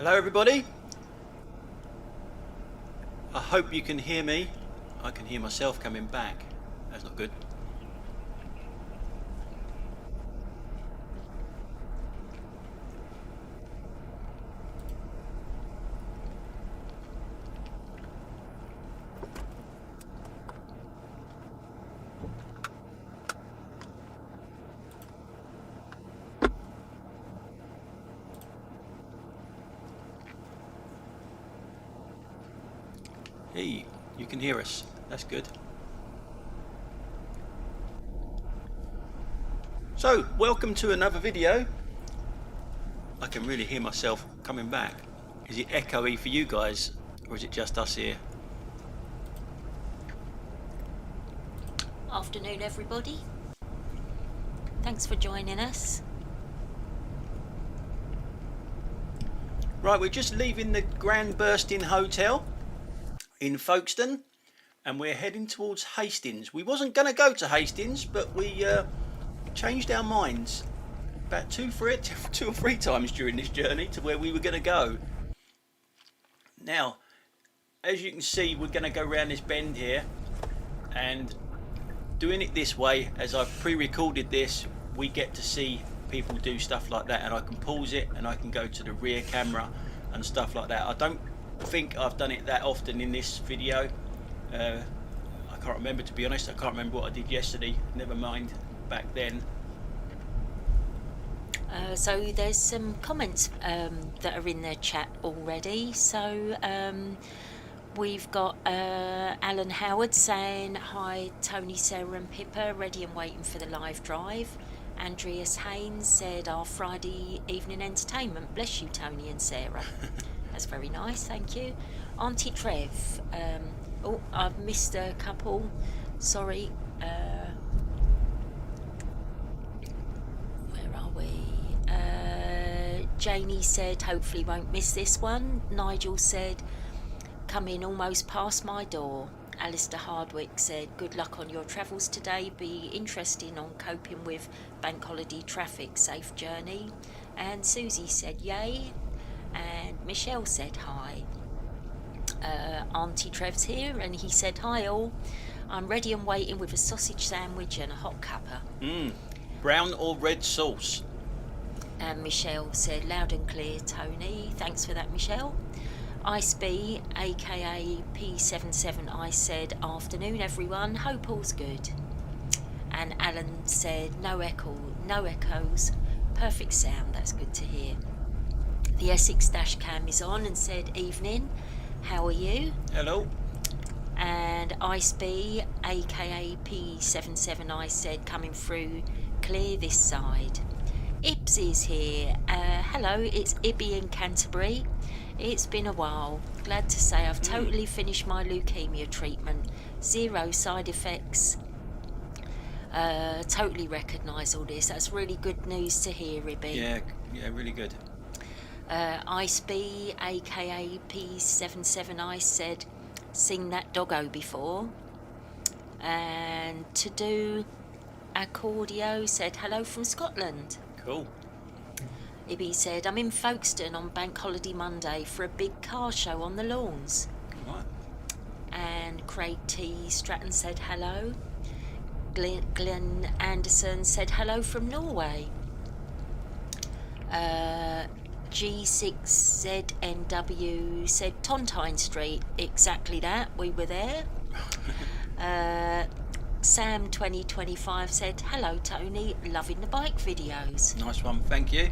Hello everybody. I hope you can hear me. I can hear myself coming back. That's not good. Hey, you can hear us. That's good. So, welcome to another video. I can really hear myself coming back. Is it echoey for you guys, or is it just us here? Afternoon, everybody. Thanks for joining us. Right, we're just leaving the Grand Bursting Hotel in Folkestone, and we're heading towards Hastings. We wasn't going to go to Hastings, but we changed our minds about two or three times during this journey to where we were going to go. Now, as you can see, we're going to go around this bend here, and doing it this way, as I've pre-recorded this, we get to see people do stuff like that, and I can pause it and I can go to the rear camera and stuff like that. I don't think I've done it that often in this video. I can't remember, to be honest. I can't remember what I did yesterday, never mind back then. So there's some comments that are in the chat already. So we've got Alan Howard saying hi, Tony, Sarah and Pippa, ready and waiting for the live drive. Andreas Haynes said our Friday evening entertainment. Bless you, Tony and Sarah. That's very nice, thank you. Auntie Trev, oh, I've missed a couple, sorry. Where are we? Janie said, hopefully won't miss this one. Nigel said, come in almost past my door. Alistair Hardwick said, good luck on your travels today. Be interesting on coping with bank holiday traffic. Safe journey. And Susie said, yay. And Michelle said hi. Auntie Trev's here, and he said hi all. I'm ready and waiting with a sausage sandwich and a hot cuppa. Brown or red sauce? And Michelle said loud and clear, Tony. Thanks for that, Michelle. Ice B, aka P77I said afternoon everyone, hope all's good. And Alan said no echoes, perfect sound, that's good to hear. The Essex dash cam is on and said evening, how are you? Hello. And Ice B, aka P77I said coming through clear this side. Ibs is here. Hello, it's Ibby in Canterbury. It's been a while. Glad to say I've totally finished my leukemia treatment. 0 side effects. Totally recognise all this. That's really good news to hear, Ibby. Yeah, really good. Ice B, aka P77I said, seen that doggo before. And To Do Accordio said hello from Scotland. Cool. Ibby said, I'm in Folkestone on Bank Holiday Monday for a big car show on the lawns. Right. And Craig T. Stratton said hello. Glenn Anderson said hello from Norway. G6ZNW said Tontine Street. Exactly that, we were there. Sam 2025 said hello Tony, loving the bike videos. Nice one, thank you.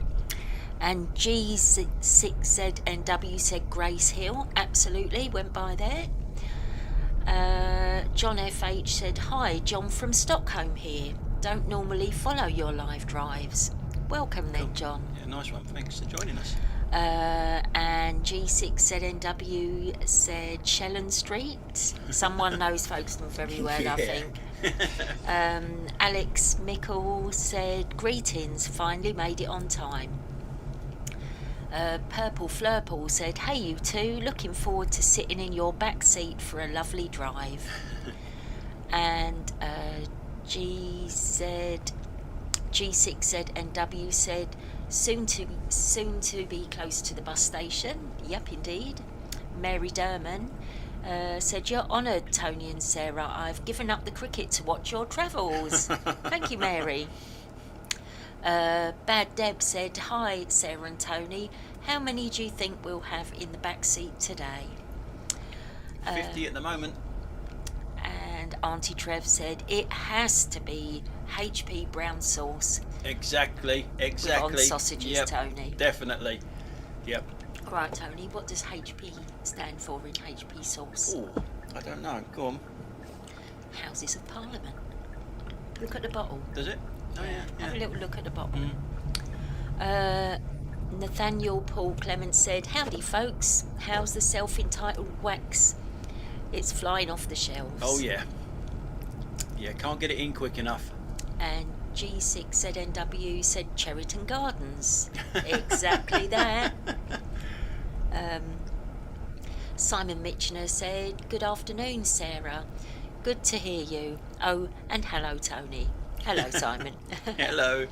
And G6ZNW said Grace Hill, absolutely, went by there. John FH said hi, John from Stockholm here, don't normally follow your live drives. Welcome then, John. Yeah, nice one, thanks for joining us. And G6ZNW said Shellen Street. Someone knows Folkestone very well, I think. Alex Mickle said greetings, finally made it on time. Purple Flurple said hey you two, looking forward to sitting in your back seat for a lovely drive. And G6ZNW said Soon to be close to the bus station. Yep, indeed. Mary Derman said, "You're honoured, Tony and Sarah. I've given up the cricket to watch your travels." Thank you, Mary. Bad Deb said, "Hi, Sarah and Tony. How many do you think we'll have in the back seat today?" 50 at the moment. And Auntie Trev said, "It has to be HP brown sauce." Exactly. With on sausages, yep, Tony. Definitely. Yep. Right, Tony, what does HP stand for in HP sauce? Oh, I don't know. Go on. Houses of Parliament. Look at the bottle. Does it? Oh, yeah. Have a little look at the bottle. Nathaniel Paul Clement said, "Howdy, folks. How's the self-entitled wax? It's flying off the shelves." Oh, yeah. Yeah, can't get it in quick enough. And G6ZNW said Cheriton Gardens. Exactly that. Simon Mitchener said, "Good afternoon, Sarah. Good to hear you. Oh, and hello, Tony." Hello, Simon. Hello.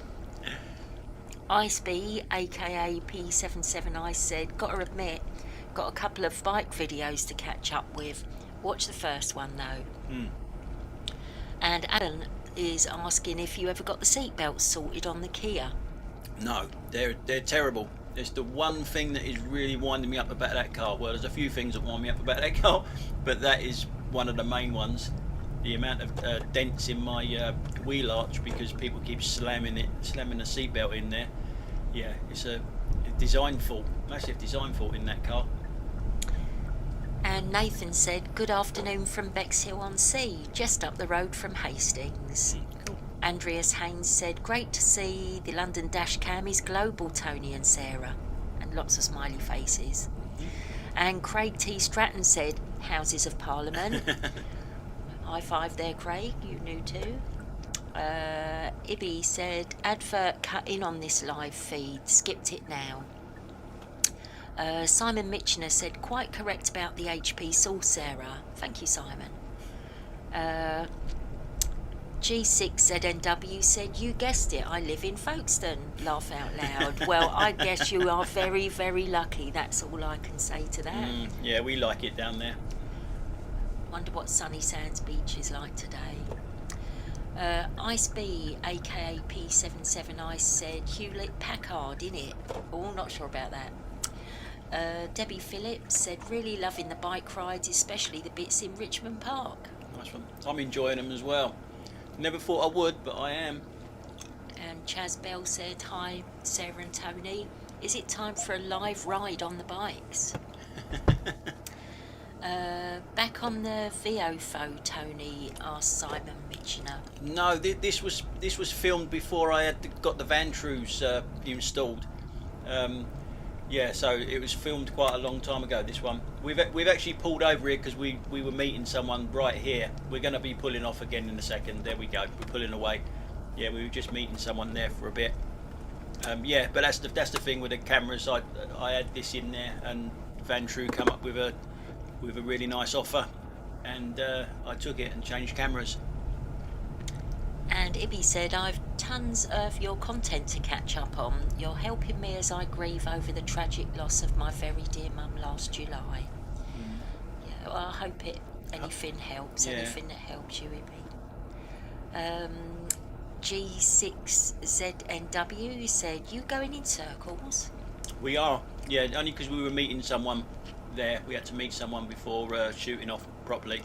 Iceby, aka P77 said, "Gotta admit, got a couple of bike videos to catch up with. Watch the first one though." And Alan is asking if you ever got the seatbelts sorted on the Kia. No, they're terrible. It's the one thing that is really winding me up about that car. Well, there's a few things that wind me up about that car, but that is one of the main ones. The amount of dents in my wheel arch because people keep slamming the seatbelt in there. Yeah, it's a design fault, massive design fault in that car. And Nathan said, "Good afternoon from Bexhill-on-Sea, just up the road from Hastings." Cool. Andreas Haynes said, "Great to see the London dashcam is global, Tony and Sarah." And lots of smiley faces. And Craig T. Stratton said, "Houses of Parliament." High five there, Craig, you knew too. Ibby said, "Advert cut in on this live feed, skipped it now." Simon Mitchener said, "Quite correct about the HP sauce, Sarah." Thank you, Simon. G6ZNW said, "You guessed it, I live in Folkestone." Laugh out loud. Well, I guess you are very, very lucky. That's all I can say to that. Yeah, we like it down there. Wonder what Sunny Sands Beach is like today. Ice B, aka P77 Ice, said, "Hewlett Packard, innit?" Oh, not sure about that. Debbie Phillips said, "Really loving the bike rides, especially the bits in Richmond Park." Nice one. I'm enjoying them as well. Never thought I would, but I am. And Chaz Bell said, "Hi, Sarah and Tony. Is it time for a live ride on the bikes?" Back on the VOFO, Tony, asked Simon Mitchener. No, this was filmed before I had got the Vantrues installed. Yeah, so it was filmed quite a long time ago. This one, we've actually pulled over here because we were meeting someone right here. We're going to be pulling off again in a second. There we go. We're pulling away. Yeah, we were just meeting someone there for a bit. Yeah, but that's the thing with the cameras. I had this in there, and Vantrue come up with a really nice offer, and I took it and changed cameras. And Ibby said, "I've tons of your content to catch up on. You're helping me as I grieve over the tragic loss of my very dear mum last July." Yeah, well, I hope anything helps. Yeah. Anything that helps you, Ibby. G6ZNW said, "You going in circles?" We are, yeah, only because we were meeting someone there. We had to meet someone before shooting off properly.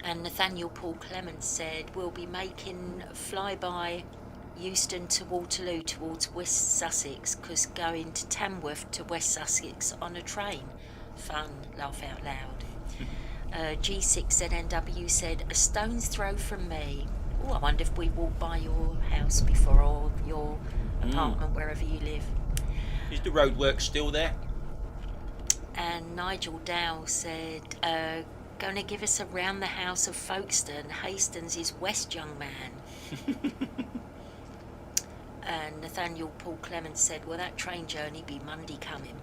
And Nathaniel Paul Clements said, "We'll be making flyby Euston to Waterloo towards West Sussex, because going to Tamworth to West Sussex on a train. Fun, laugh out loud." G6ZNW said, "A stone's throw from me." Oh, I wonder if we walked by your house before, or your apartment, wherever you live. Is the roadwork still there? And Nigel Dow said, "Going to give us a round the house of Folkestone. Hastings is west, young man." And Nathaniel Paul Clements said, "Well, that train journey be Monday coming."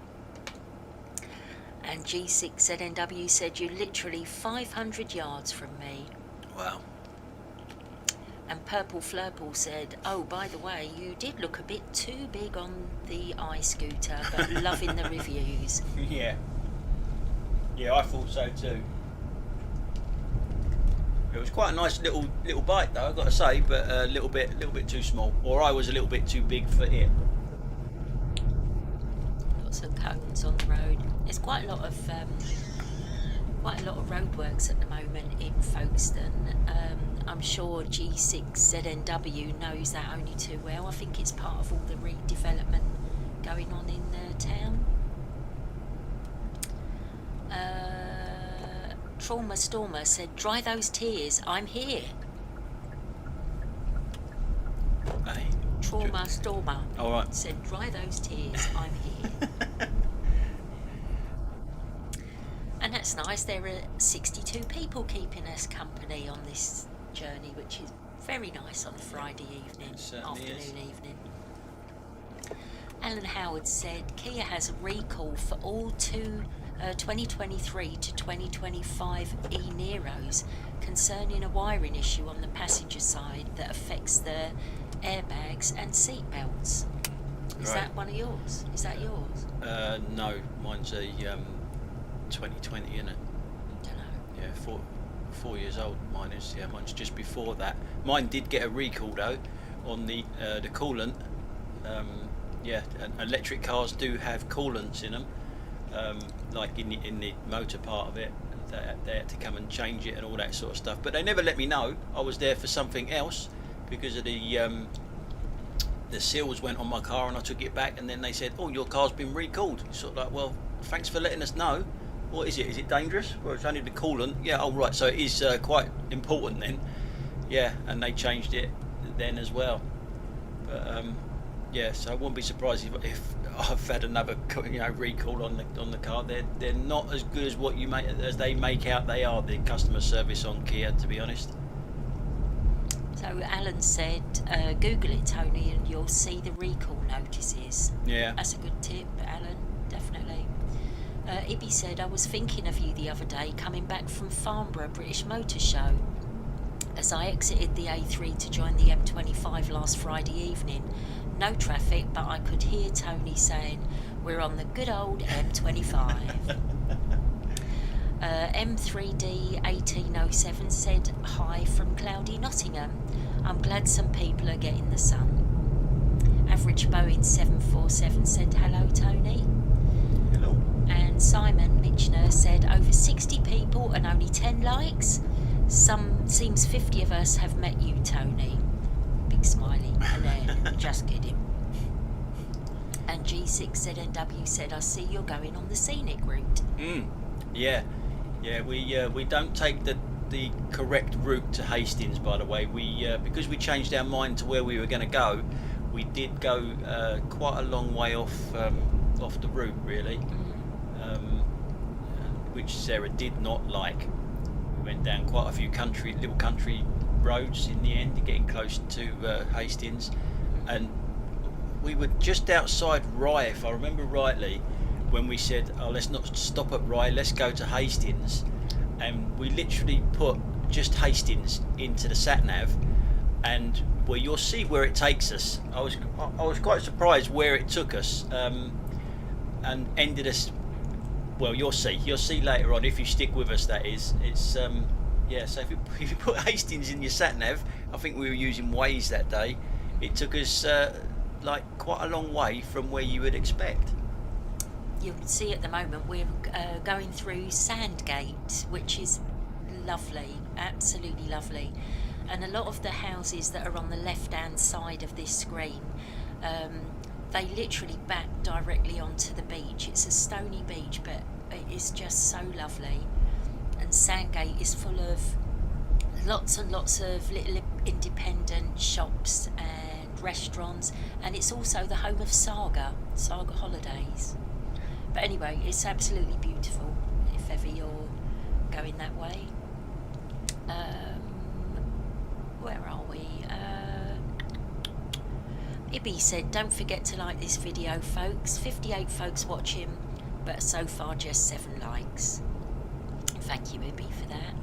And G6ZNW said, "You're literally 500 yards from me." Wow. And Purple Flurple said, "Oh, by the way, you did look a bit too big on the i-scooter, but loving the reviews." Yeah. Yeah, I thought so too. It was quite a nice little bike though, I've got to say, but a little bit too small, or I was a little bit too big for it. Lots of cones on the road. There's quite a lot of roadworks at the moment in Folkestone. I'm sure G6ZNW knows that only too well. I think it's part of all the redevelopment going on in the town. Trauma Stormer said, "Dry those tears, I'm here." Hey. Trauma Stormer Alright. said, "Dry those tears, I'm here." And that's nice. There are 62 people keeping us company on this journey, which is very nice on a Friday evening, afternoon, evening. Alan Howard said, "Kia has a recall for all 2023 to 2025 e-Neros concerning a wiring issue on the passenger side that affects the airbags and seat belts." Is that one of yours? Is that yours? No, mine's a 2020, isn't it? Don't know. Yeah, 4 years old. Mine is. Yeah, mine's just before that. Mine did get a recall though on the coolant. Yeah, and electric cars do have coolants in them. Like in the motor part of it, they had to come and change it and all that sort of stuff. But they never let me know. I was there for something else because of the seals went on my car, and I took it back, and then they said, "Oh, your car's been recalled." Sort of like, well, thanks for letting us know. What is it? Is it dangerous? Well, it's only the coolant. Yeah. Oh, right. So it is quite important then. Yeah, and they changed it then as well. But yeah, so I wouldn't be surprised if I've had another recall on the car. They're not as good as what as they make out they are, the customer service on Kia, to be honest. So Alan said, "Google it, Tony, and you'll see the recall notices." Yeah. That's a good tip, Alan. Definitely. Ibby said, "I was thinking of you the other day coming back from Farnborough British Motor Show. As I exited the A3 to join the M25 last Friday evening, no traffic, but I could hear Tony saying, 'We're on the good old M25. M3D 1807 said, "Hi from cloudy Nottingham. I'm glad some people are getting the sun." Average Boeing 747 said, "Hello, Tony." Hello. And Simon Mitchner said, "Over 60 people and only 10 likes. Seems 50 of us have met you, Tony." Big smiley. And then, just kidding. And G6ZNW said, "I see you're going on the scenic route." Yeah. We don't take the correct route to Hastings, by the way. We because we changed our mind to where we were going to go, we did go quite a long way off the route, really, which Sarah did not like. We went down quite a few little country roads in the end, getting close to Hastings, and we were just outside Rye, if I remember rightly, when we said, "Oh, let's not stop at Rye, let's go to Hastings," and we literally put just Hastings into the sat nav, and well, you'll see where it takes us. I was quite surprised where it took us, and ended us. Well, you'll see later on if you stick with us. That is, it's yeah. So if you put Hastings in your sat nav, I think we were using Waze that day. It took us like quite a long way from where you would expect. You'll see at the moment we're going through Sandgate, which is lovely, absolutely lovely. And a lot of the houses that are on the left-hand side of this screen, they literally back directly onto the beach. It's a stony beach, but it is just so lovely. And Sandgate is full of lots and lots of little independent shops and restaurants, and it's also the home of Saga Holidays. But anyway, it's absolutely beautiful if ever you're going that way. Where are we? Ibby said, "Don't forget to like this video, folks. 58 folks watching, but so far just 7 likes." Thank you, Ibby, for that.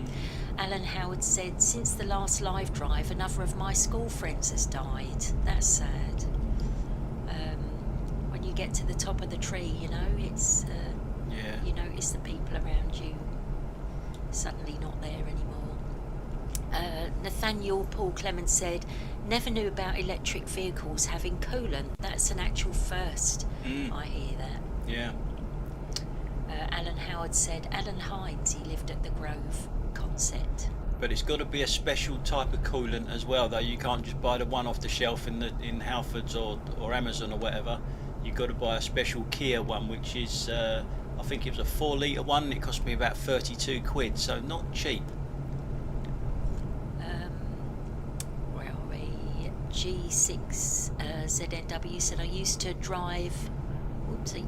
Alan Howard said, since the last live drive, another of my school friends has died. That's sad. When you get to the top of the tree, you know, it's you notice the people around you suddenly not there anymore. Nathaniel Paul Clement said, never knew about electric vehicles having coolant. That's an actual first. I hear that. Yeah. Alan Howard said, Alan Hines, he lived at the Grove concept. But it's got to be a special type of coolant as well, though. You can't just buy the one off the shelf in Halfords or Amazon or whatever. You've got to buy a special Kia one, which is I think it was a 4 litre one, and it cost me about 32 quid, so not cheap. Where are we? G6 ZNW said, I used to drive. Whoopsie.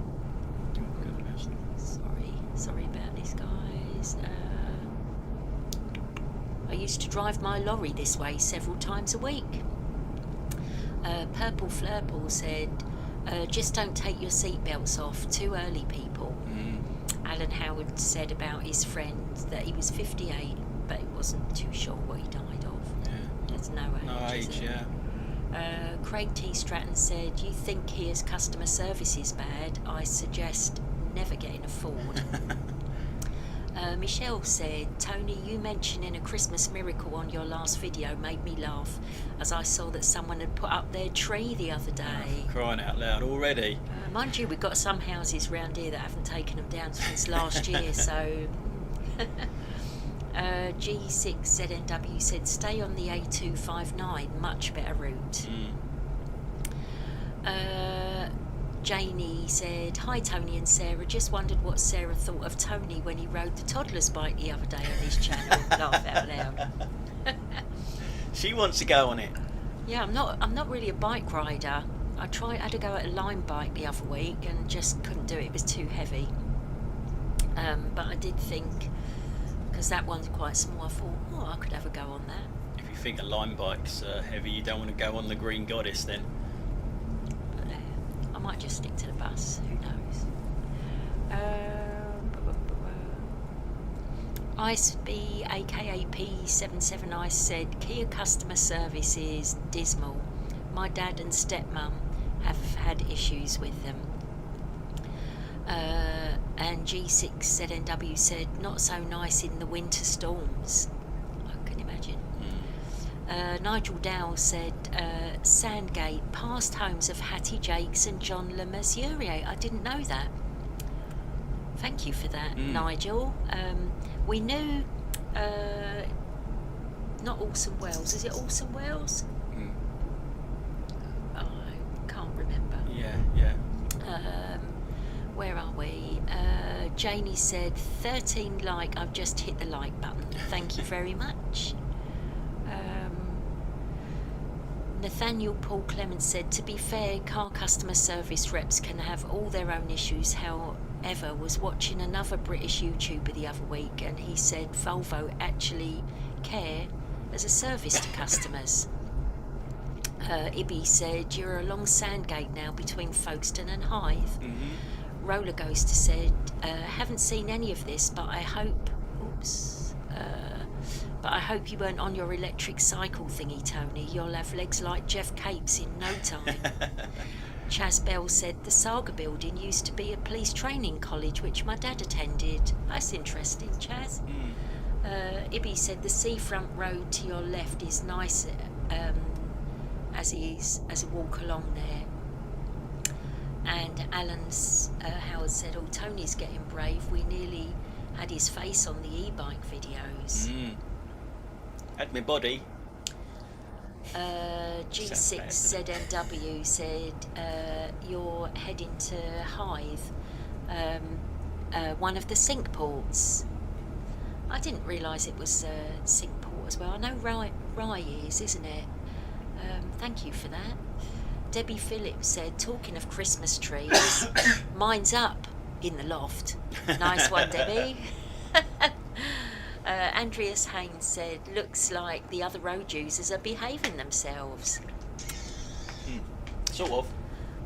Sorry about this, guys. I used to drive my lorry this way several times a week. Purple Flurple said, just don't take your seatbelts off. Too early, people. Alan Howard said about his friend that he was 58, but he wasn't too sure what he died of. Yeah. There's no age. No age, yeah. Craig T. Stratton said, you think Kia's customer service is bad? I suggest never getting a Ford. Michelle said, Tony, you mentioning a Christmas miracle on your last video made me laugh, as I saw that someone had put up their tree the other day. Oh, crying out loud already. Mind you, we've got some houses round here that haven't taken them down since last year, so... G6ZNW said, stay on the A259, much better route. Janie said, hi Tony and Sarah, just wondered what Sarah thought of Tony when he rode the toddler's bike the other day on his channel. Laugh out loud. She wants to go on it. Yeah, I'm not really a bike rider. I had to go at a Lime bike the other week and just couldn't do it. It was too heavy. But I did think, because that one's quite small, I thought, oh, I could have a go on that. If you think a Lime bike's heavy, you don't want to go on the Green Goddess then. I might just stick to the bus, who knows. IceB aka P77 Ice said, Kia customer service is dismal. My dad and stepmum have had issues with them. And G6ZNW said, not so nice in the winter storms. I can imagine. Nigel Dow said, Sandgate, past homes of Hattie Jakes and John Le Mesurier. I didn't know that. Thank you for that, Nigel. We knew, not Orson Welles. Is it Orson Welles? Oh, I can't remember. Yeah. Where are we? Janie said, 13 like, I've just hit the like button. Thank you very much. Nathaniel Paul Clements said, to be fair, car customer service reps can have all their own issues. However, was watching another British YouTuber the other week and he said Volvo actually care as a service to customers. Ibby said, you're along Sandgate now between Folkestone and Hythe. Roller Ghoster said, haven't seen any of this, but I hope you weren't on your electric cycle thingy, Tony. You'll have legs like Jeff Capes in no time. Chaz Bell said, the Saga building used to be a police training college, which my dad attended. That's interesting, Chaz. Ibby said, the seafront road to your left is nice as a walk along there. And Alan's Howard said, oh, Tony's getting brave. We nearly had his face on the e-bike videos. Had my body. G6ZNW said, you're heading to Hythe, one of the sink ports. I didn't realise it was a sink port as well. I know Rye is, isn't it? Thank you for that. Debbie Phillips said, talking of Christmas trees, mine's up in the loft. Nice one, Debbie. Andreas Haynes said, looks like the other road users are behaving themselves. Sort of.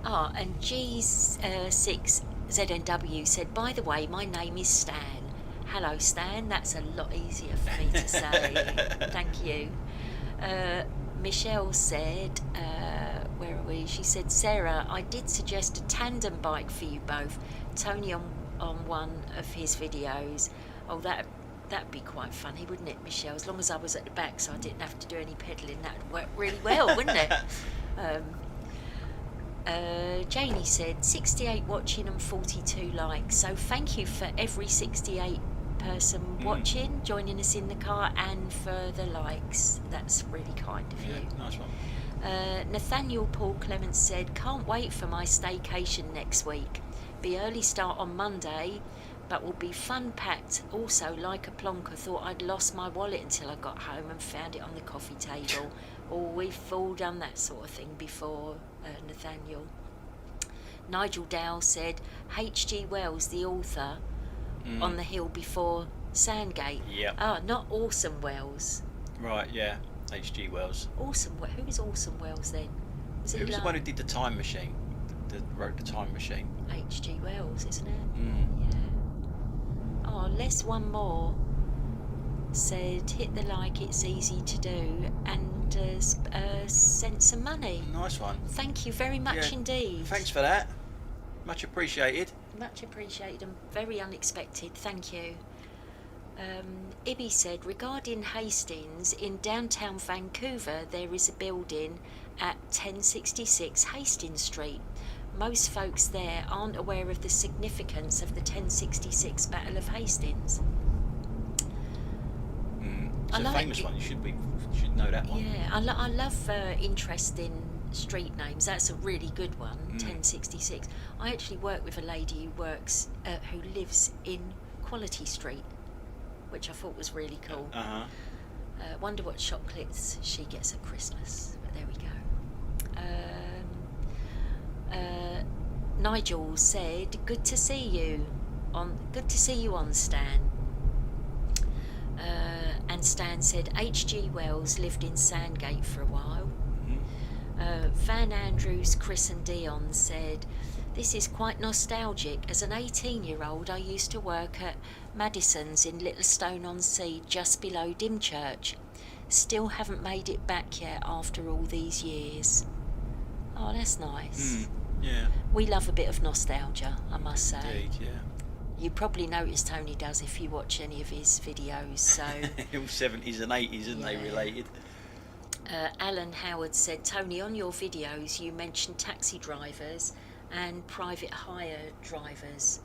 And G6ZNW said, by the way, my name is Stan. Hello, Stan. That's a lot easier for me to say. Thank you. Michelle said, where are we? She said, Sarah, I did suggest a tandem bike for you both. Tony on one of his videos. Oh, that'd be quite funny, wouldn't it, Michelle? As long as I was at the back so I didn't have to do any pedalling, that'd work really well, wouldn't it? Janie said 68 watching and 42 likes, so thank you for every 68 person watching, joining us in the car, and for the likes. That's really kind of you. Nice one. Nathaniel Paul Clements said, can't wait for my staycation next week. Be early start on Monday, but will be fun packed. Also, like a plonker, thought I'd lost my wallet until I got home and found it on the coffee table. We've all done that sort of thing before, Nathaniel. Nigel Dow said, H.G. Wells, the author, on the hill before Sandgate. Yeah. Ah, not Orson Welles. Right, yeah. H.G. Wells. Who was Orson Welles then? Who was the one who did the Time Machine? That wrote the Time Machine. H.G. Wells, isn't it? Yeah. Oh, Les One More said, hit the like, it's easy to do, and sent some money. Nice one. Thank you very much indeed. Thanks for that. Much appreciated. Much appreciated and very unexpected. Thank you. Ibby said, regarding Hastings, in downtown Vancouver there is a building at 1066 Hastings Street. Most folks there aren't aware of the significance of the 1066 Battle of Hastings. It's a famous one. You should know that one. Yeah, I love interesting street names. That's a really good one. 1066. I actually work with a lady who lives in Quality Street, which I thought was really cool. Wonder what chocolates she gets at Christmas. But there we go. Nigel said, "Good to see you on Stan." And Stan said, H.G. Wells lived in Sandgate for a while. Van Andrews, Chris and Dion said, this is quite nostalgic. As an 18-year-old, I used to work at Madison's in Littlestone-on-Sea, just below Dymchurch. Still haven't made it back yet after all these years. Oh, that's nice. Yeah. We love a bit of nostalgia, I must say. Indeed, yeah. You probably notice Tony does if you watch any of his videos, so... All 70s and 80s, aren't they, related? Alan Howard said, Tony, on your videos you mentioned taxi drivers and private hire drivers.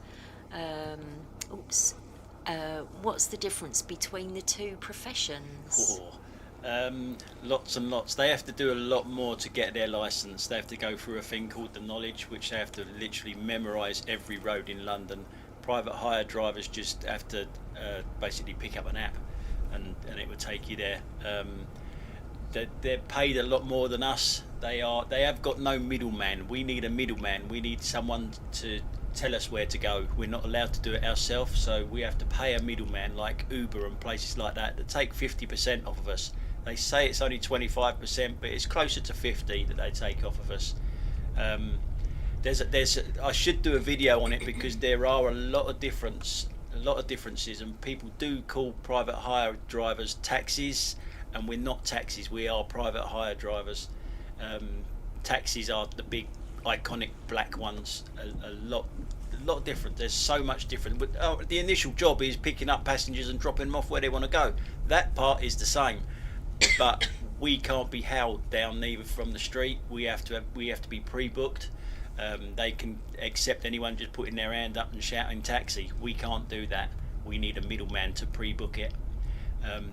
What's the difference between the two professions? Lots and lots. They have to do a lot more to get their licence. They have to go through a thing called the knowledge, which they have to literally memorise every road in London. Private hire drivers just have to basically pick up an app and it will take you there. They're paid a lot more than us. They have got no middleman. We need a middleman. We need someone to tell us where to go. We're not allowed to do it ourselves, so we have to pay a middleman like Uber and places like that take 50% off of us. They say it's only 25%, but it's closer to 50% that they take off of us. I should do a video on it because there are a lot of differences, and people do call private hire drivers taxis, and we're not taxis. We are private hire drivers. Taxis are the big iconic black ones. A lot different. There's so much different. But the initial job is picking up passengers and dropping them off where they want to go. That part is the same, but we can't be held down neither from the street. We have to be pre-booked. They can accept anyone just putting their hand up and shouting taxi. We can't do that. We need a middleman to pre-book it.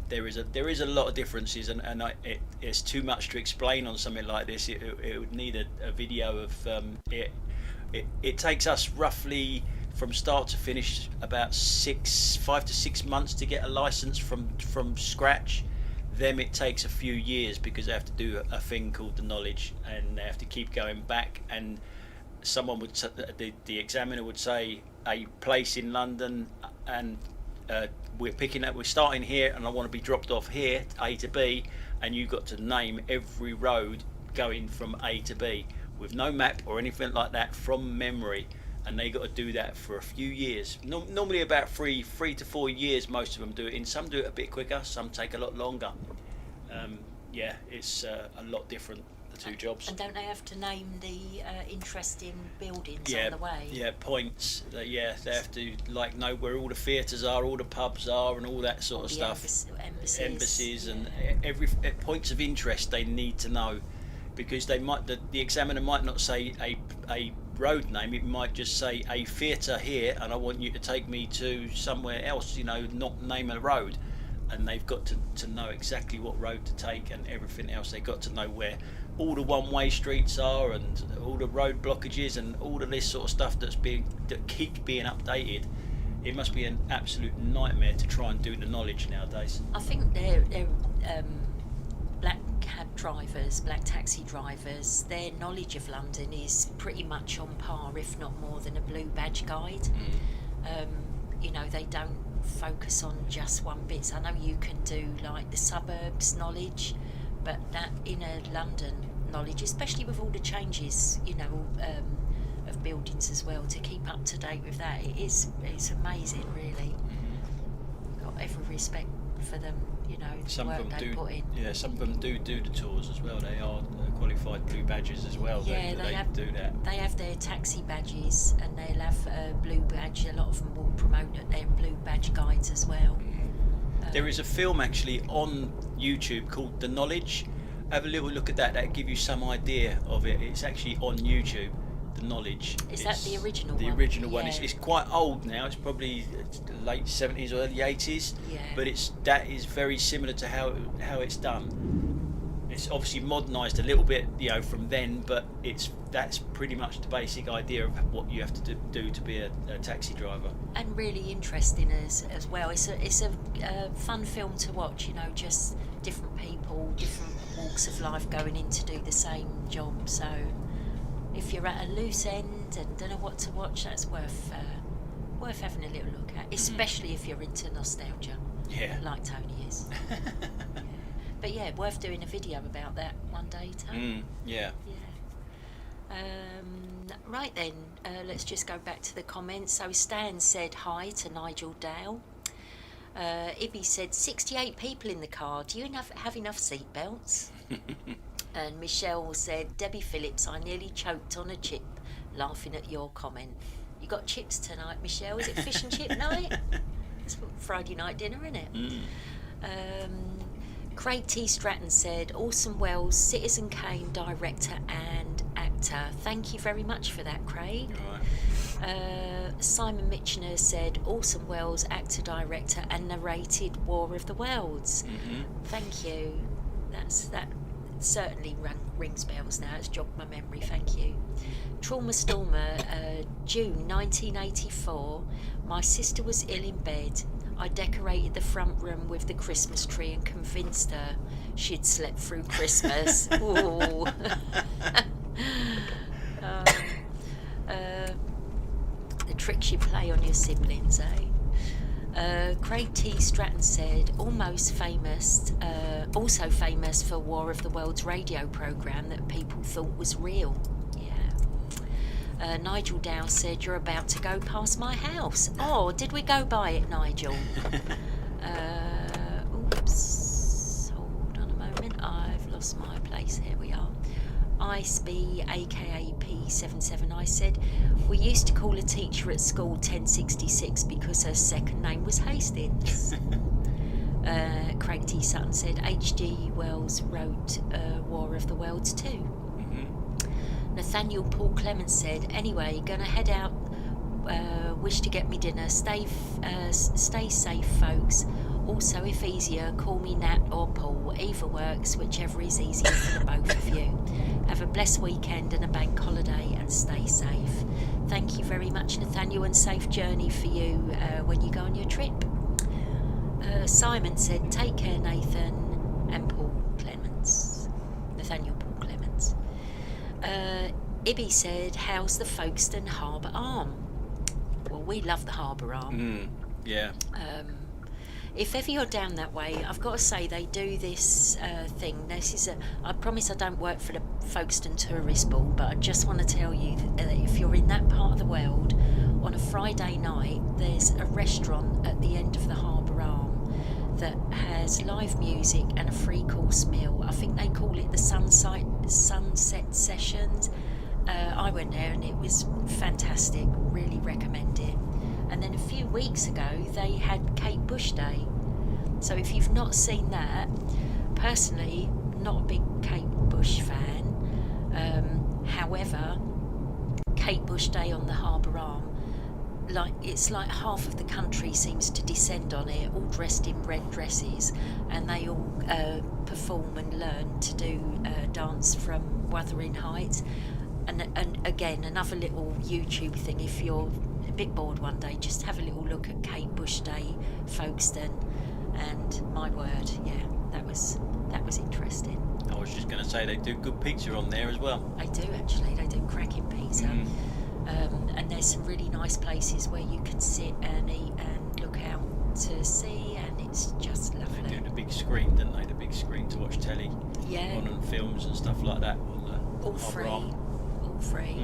There is a lot of differences, and it's too much to explain on something like this. It would need a video of it. It takes us roughly from start to finish about 5 to 6 months to get a license from scratch. Them it takes a few years because they have to do a thing called the knowledge, and they have to keep going back. And someone would the examiner would say a place in London, and we're starting here, and I want to be dropped off here, A to B, and you've got to name every road going from A to B with no map or anything like that, from memory. and they got to do that for a few years. Normally about three to 4 years. Most of them do it in. Some do it a bit quicker. Some take a lot longer. Yeah, it's a lot different, the two jobs. And don't they have to name the interesting buildings Yeah, on the way? yeah, points. Yeah, they have to know where all the theatres are, all the pubs are, and all that sort of stuff. Embassies and every points of interest they need to know, because they might the examiner might not say a road name. It might just say a theatre here, and I want you to take me to somewhere else. Not name a road. And they've got to know exactly what road to take and everything else. They've got to know where all the one-way streets are and all the road blockages and all of this sort of stuff that keeps being updated. It must be an absolute nightmare to try and do the knowledge nowadays. I think they're black cab drivers, black taxi drivers, their knowledge of London is pretty much on par, if not more, than a blue badge guide. They don't focus on just one bit. So I know you can do like the suburbs knowledge, but that inner London knowledge, especially with all the changes, of buildings as well, to keep up to date with that, it's amazing, really. Got every respect for them, Some the of work them they do. put in. Yeah, some of them do the tours as well. They are qualified blue badges as well. Yeah, they do that. They have their taxi badges, and they'll have a blue badge. A lot of them will promote that they're blue badge guides as well. There is a film actually on YouTube called The Knowledge. Have a little look at that. That'll give you some idea of it. It's actually on YouTube. The Knowledge. Is that the original one? The original one. Yeah. It's quite old now. It's probably late 70s or early 80s. Yeah. But that is very similar to how it's done. It's obviously modernised a little bit, from then, but that's pretty much the basic idea of what you have to do to be a taxi driver. And really interesting as well. It's a fun film to watch. Just different people, different walks of life going in to do the same job. So if you're at a loose end and don't know what to watch, that's worth having a little look at, especially if you're into nostalgia. Yeah. Like Tony is. Yeah. But yeah, worth doing a video about that one day, Tony. Yeah. Right then, let's just go back to the comments. So Stan said hi to Nigel Dow. Ibby said 68 people in the car. Do you have enough seat belts? And Michelle said, Debbie Phillips, I nearly choked on a chip laughing at your comment. You got chips tonight, Michelle? Is it fish and chip night? It's Friday night dinner, isn't it? Craig T. Stratton said, Orson Welles, Citizen Kane director and actor. Thank you very much for that, Craig. Right. Simon Mitchener said, Orson Welles, actor, director and narrated War of the Worlds. Thank you. That certainly rings bells now. It's jogged my memory, thank you. Trauma Stormer, June 1984. My sister was ill in bed. I decorated the front room with the Christmas tree and convinced her she'd slept through Christmas. Ooh. The tricks you play on your siblings, eh? Craig T. Stratton said, also famous for War of the Worlds radio programme that people thought was real. Yeah. Nigel Dow said, you're about to go past my house. Oh, did we go by it, Nigel? Oops. Hold on a moment. I've lost my place. Here we are. IceB, aka P77, I said, we used to call a teacher at school 1066 because her second name was Hastings. Craig T. Sutton said, H.G. Wells wrote War of the Worlds too. Nathaniel Paul Clements said, anyway, gonna head out, wish to get me dinner, stay safe folks. Also, if easier, call me Nat or Paul. Either works, whichever is easier for the both of you. Have a blessed weekend and a bank holiday and stay safe. Thank you very much, Nathaniel, and safe journey for you when you go on your trip. Simon said, take care, Nathan, and Paul Clements. Nathaniel Paul Clements. Ibby said, how's the Folkestone Harbour Arm? Well, we love the Harbour Arm. Yeah. if ever you're down that way, I've got to say they do this thing. I promise I don't work for the Folkestone Tourist Board, but I just want to tell you that if you're in that part of the world, on a Friday night, there's a restaurant at the end of the harbour arm that has live music and a 3-course meal. I think they call it the Sunset Sessions. I went there and it was fantastic. Really recommend it. And then a few weeks ago, they had Kate Bush Day. So if you've not seen that, personally, not a big Kate Bush fan. However, Kate Bush Day on the Harbour Arm, it's like half of the country seems to descend on it, all dressed in red dresses, and they all perform and learn to do dance from Wuthering Heights. And again, another little YouTube thing, if you're a bit bored one day, just have a little look at Kate Bush Day, Folkestone, and my word, yeah, that was interesting. I was just going to say they do good pizza on there as well. They do actually, they do cracking pizza. And there's some really nice places where you can sit and eat and look out to sea, and it's just lovely. They do the big screen, don't they? The big screen to watch telly on, and films and stuff like that. All free.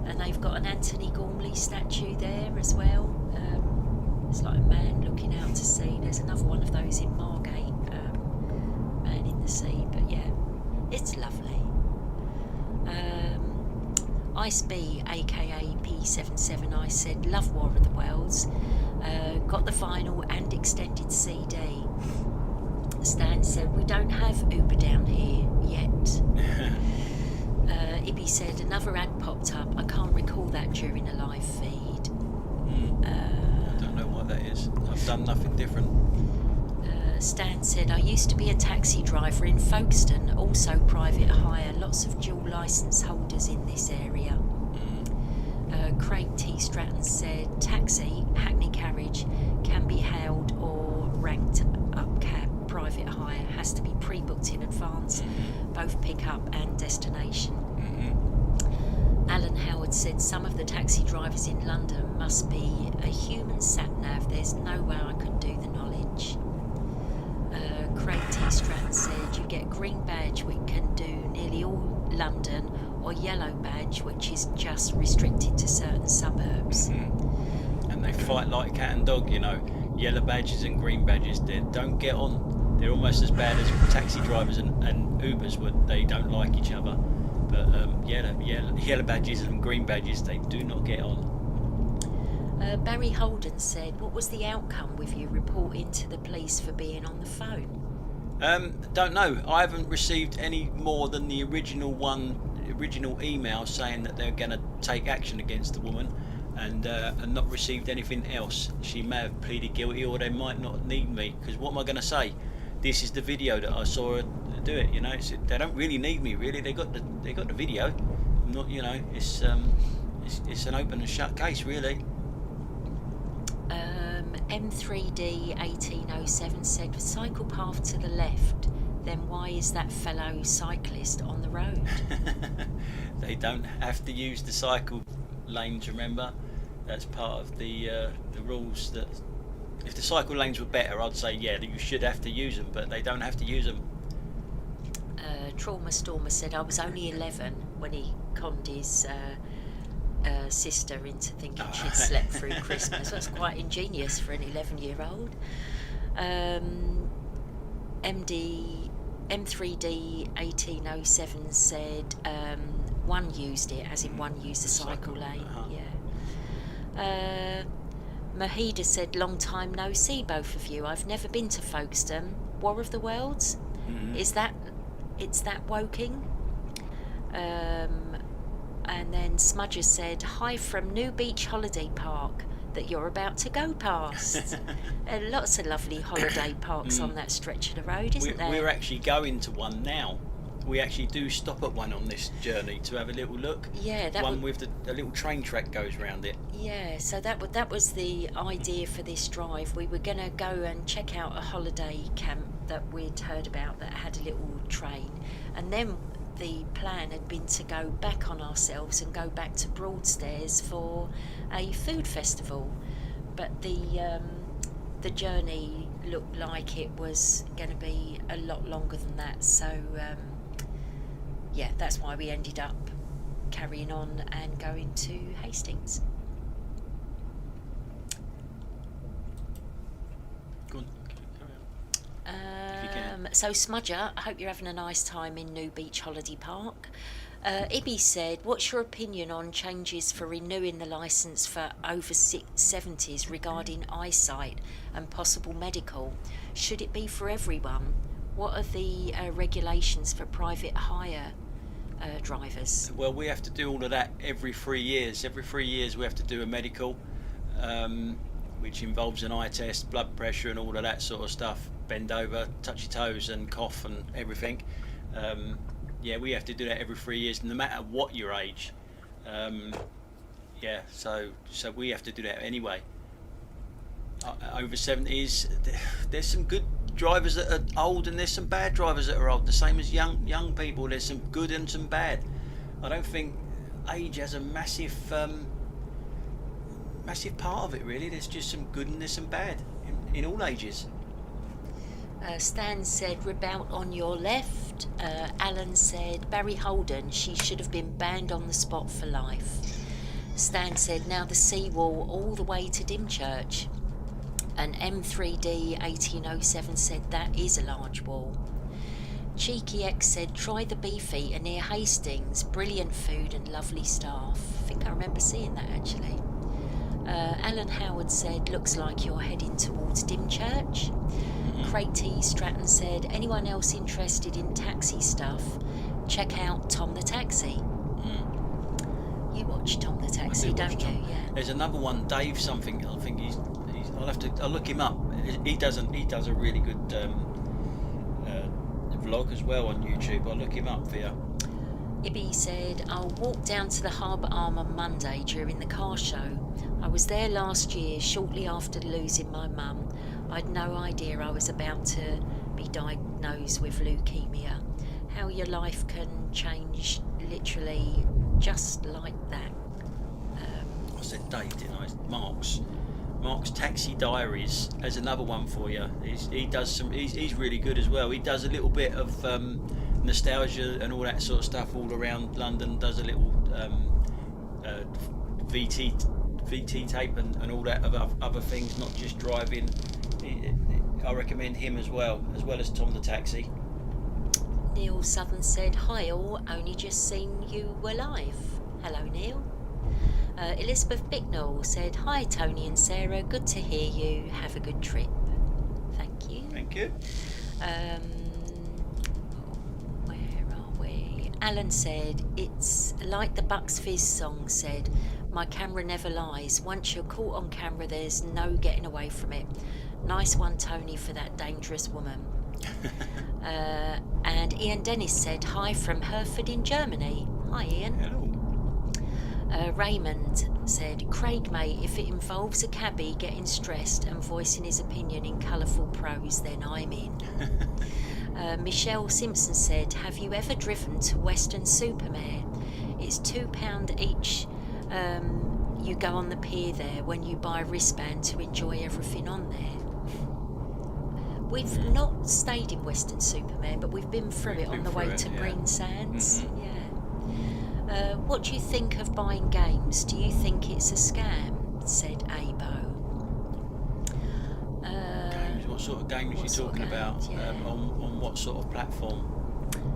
And they've got an Anthony Gormley statue there as well. It's like a man looking out to sea. There's another one of those in Margate, Man in the Sea. But yeah, it's lovely. Ice B, aka P77, I said, love War of the Worlds. Got the vinyl and extended CD. Stan said, we don't have Uber down here yet. Ibby said, another ad popped up. I can't recall that during a live feed. I don't know what that is. I've done nothing different. Stan said, I used to be a taxi driver in Folkestone, also private hire, lots of dual licence holders in this area. Craig T. Stratton said, taxi, hackney carriage, can be hailed or ranked up cab, private hire, has to be pre-booked in advance, both pick-up and destination. Alan Howard said, some of the taxi drivers in London must be a human sat-nav, there's no way I could do the knowledge. Craig T. Stratton said, you get green badge which can do nearly all London, or yellow badge which is just restricted to certain suburbs. And they fight like cat and dog, you know. Yellow badges and green badges, they don't get on. They're almost as bad as taxi drivers and Ubers, they don't like each other. But yellow badges and green badges, they do not get on. Barry Holden said, what was the outcome with you reporting to the police for being on the phone? Don't know. I haven't received any more than the original email saying that they're going to take action against the woman, and not received anything else. She may have pleaded guilty, or they might not need me, because what am I going to say? This is the video that I saw her do it. You know, they don't really need me. Really, they got the video. Not, you know, it's an open and shut case, really. M3D 1807 said, cycle path to the left, then why is that fellow cyclist on the road? They don't have to use the cycle lanes, remember? That's part of the rules. That if the cycle lanes were better, I'd say yeah, that you should have to use them, but they don't have to use them. Trauma Stormer said, I was only 11 when he conned his sister into thinking she'd slept through Christmas. That's quite ingenious for an 11-year-old. M3D 1807 said, one used it, as in one used the cycle lane. Yeah. Mahida said, long time no see, both of you. I've never been to Folkestone. War of the Worlds? It's that Woking? And then Smudger said, hi from New Beach Holiday Park that you're about to go past. Lots of lovely holiday parks on that stretch of the road, isn't there? We're actually going to one now. We actually do stop at one on this journey to have a little look. Yeah, that one with the little train track goes round it. Yeah, so that was the idea for this drive. We were going to go and check out a holiday camp that we'd heard about that had a little train, and then the plan had been to go back on ourselves and go back to Broadstairs for a food festival, but the journey looked like it was going to be a lot longer than that. So yeah, that's why we ended up carrying on and going to Hastings. Go on. So Smudger, I hope you're having a nice time in New Beach Holiday Park. Ibby said, what's your opinion on changes for renewing the licence for over 70s regarding eyesight and possible medical? Should it be for everyone? What are the regulations for private hire drivers? Well, we have to do all of that every 3 years. Every 3 years we have to do a medical, which involves an eye test, blood pressure and all of that sort of stuff. Bend over, touch your toes and cough and everything. Yeah, we have to do that every 3 years, no matter what your age. Yeah, so we have to do that anyway. Over 70s, there's some good drivers that are old and there's some bad drivers that are old. The same as young people. There's some good and some bad. I don't think age has a massive part of it, really. There's just some good and there's some bad in all ages. Stan said, rebout on your left. Alan said, Barry Holden, she should have been banned on the spot for life. Stan said, now the seawall all the way to Dymchurch. And M3D 1807 said, that is a large wall. Cheeky X said, try the Beefeater near Hastings. Brilliant food and lovely staff. I think I remember seeing that actually. Alan Howard said, looks like you're heading towards Dymchurch. Craig T. Stratton said, anyone else interested in taxi stuff, check out Tom the Taxi. You watch Tom the Taxi, don't you? Tom. Yeah. There's another one, Dave something. I think he's I'll look him up. He does a really good vlog as well on YouTube. I'll look him up for you. Ibby said, I'll walk down to the Harbour Arm on Monday during the car show. I was there last year, shortly after losing my mum. I'd no idea I was about to be diagnosed with leukemia. How your life can change literally just like that. I said Dave, didn't I? Mark's Taxi Diaries as another one for you. He does some. He's really good as well. He does a little bit of nostalgia and all that sort of stuff all around London. Does a little VT tape and all that other things, not just driving. I recommend him as well as Tom the Taxi. Neil Southern said, hi all, only just seen you were live. Hello Neil. Elizabeth Bicknell said, hi Tony and Sarah, good to hear you, have a good trip. Thank you. Thank you. Where are we? Alan said, it's like the Bucks Fizz song said, my camera never lies. Once you're caught on camera, there's no getting away from it. Nice one, Tony, for that dangerous woman. And Ian Dennis said, hi from Hereford in Germany. Hi, Ian. Hello. Raymond said, Craig, mate, if it involves a cabbie getting stressed and voicing his opinion in colourful prose, then I'm in. Michelle Simpson said, have you ever driven to Western Supermare? It's £2 each. You go on the pier there when you buy a wristband to enjoy everything on there. We've not stayed in Western Supermare, but we've been through it on the way to Green Sands. Mm-hmm. Yeah. What do you think of buying games? Do you think it's a scam? Said Abo. Games? What sort of games are you talking about? Yeah. On what sort of platform?